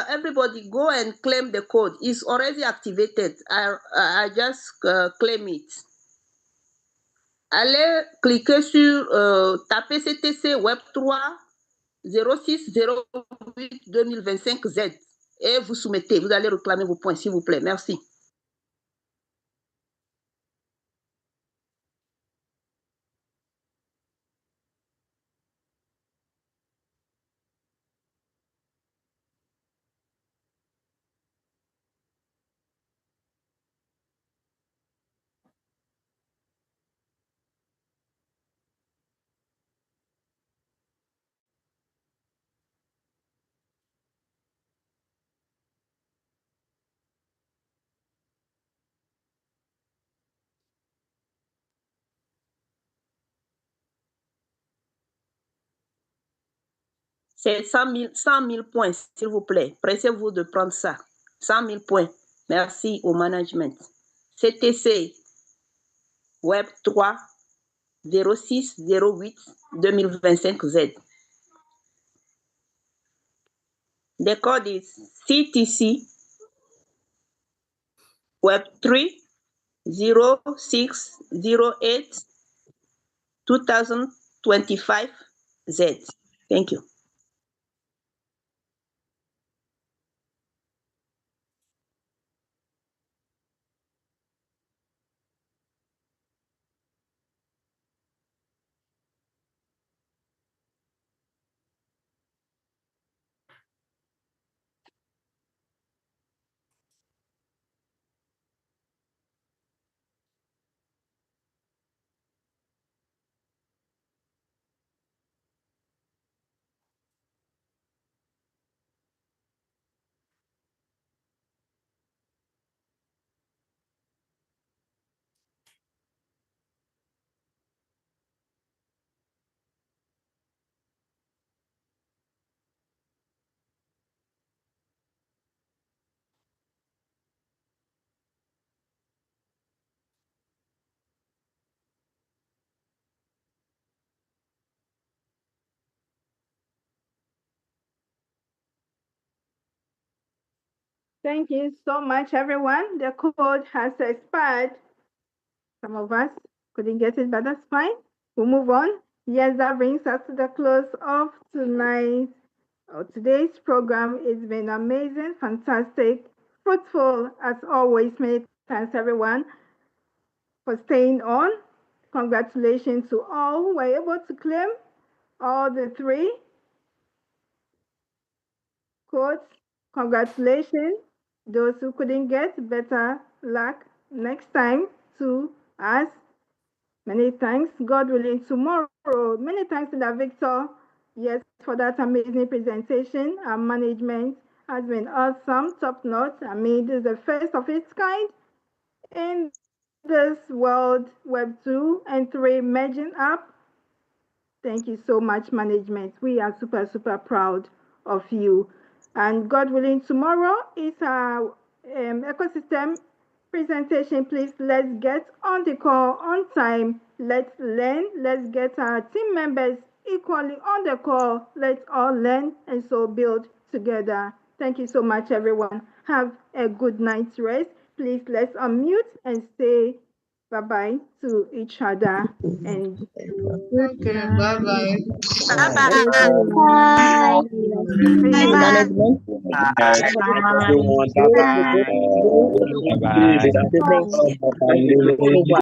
everybody go and claim the code. It's already activated. I just claim it. Allez cliquer sur taper CTC Web 3 0608 2025 Z et vous soumettez. Vous allez réclamer vos points, s'il vous plaît. Merci. C'est 100 000 points, s'il vous plaît. Pressez-vous de prendre ça. 100 000 points. Merci au management. CTC Web 3 0608 2025 Z. The code is CTC Web 3 0608 2025 Z. Thank you. Thank you so much, everyone. The code has expired. Some of us couldn't get it, but that's fine. We'll move on. Yes, that brings us to the close of today's program. It's been amazing, fantastic. fruitful as always. Many thanks, everyone, for staying on. Congratulations to all who were able to claim all the 3 quotes. Congratulations. Those who couldn't get, better luck next time to us. Many thanks. God willing, tomorrow. Many thanks to the Victor. Yes, for that amazing presentation. Our management has been awesome, top notch. I mean, this is the first of its kind in this world, Web 2 and 3 merging up. Thank you so much, management. We are super, super proud of you. And God willing, tomorrow is our ecosystem presentation. Please, let's get on the call on time. Let's learn. Let's get our team members equally on the call. Let's all learn and so build together. Thank you so much, everyone. Have a good night's rest. Please, let's unmute and say bye-bye to each other. And Okay, bye-bye. Bye.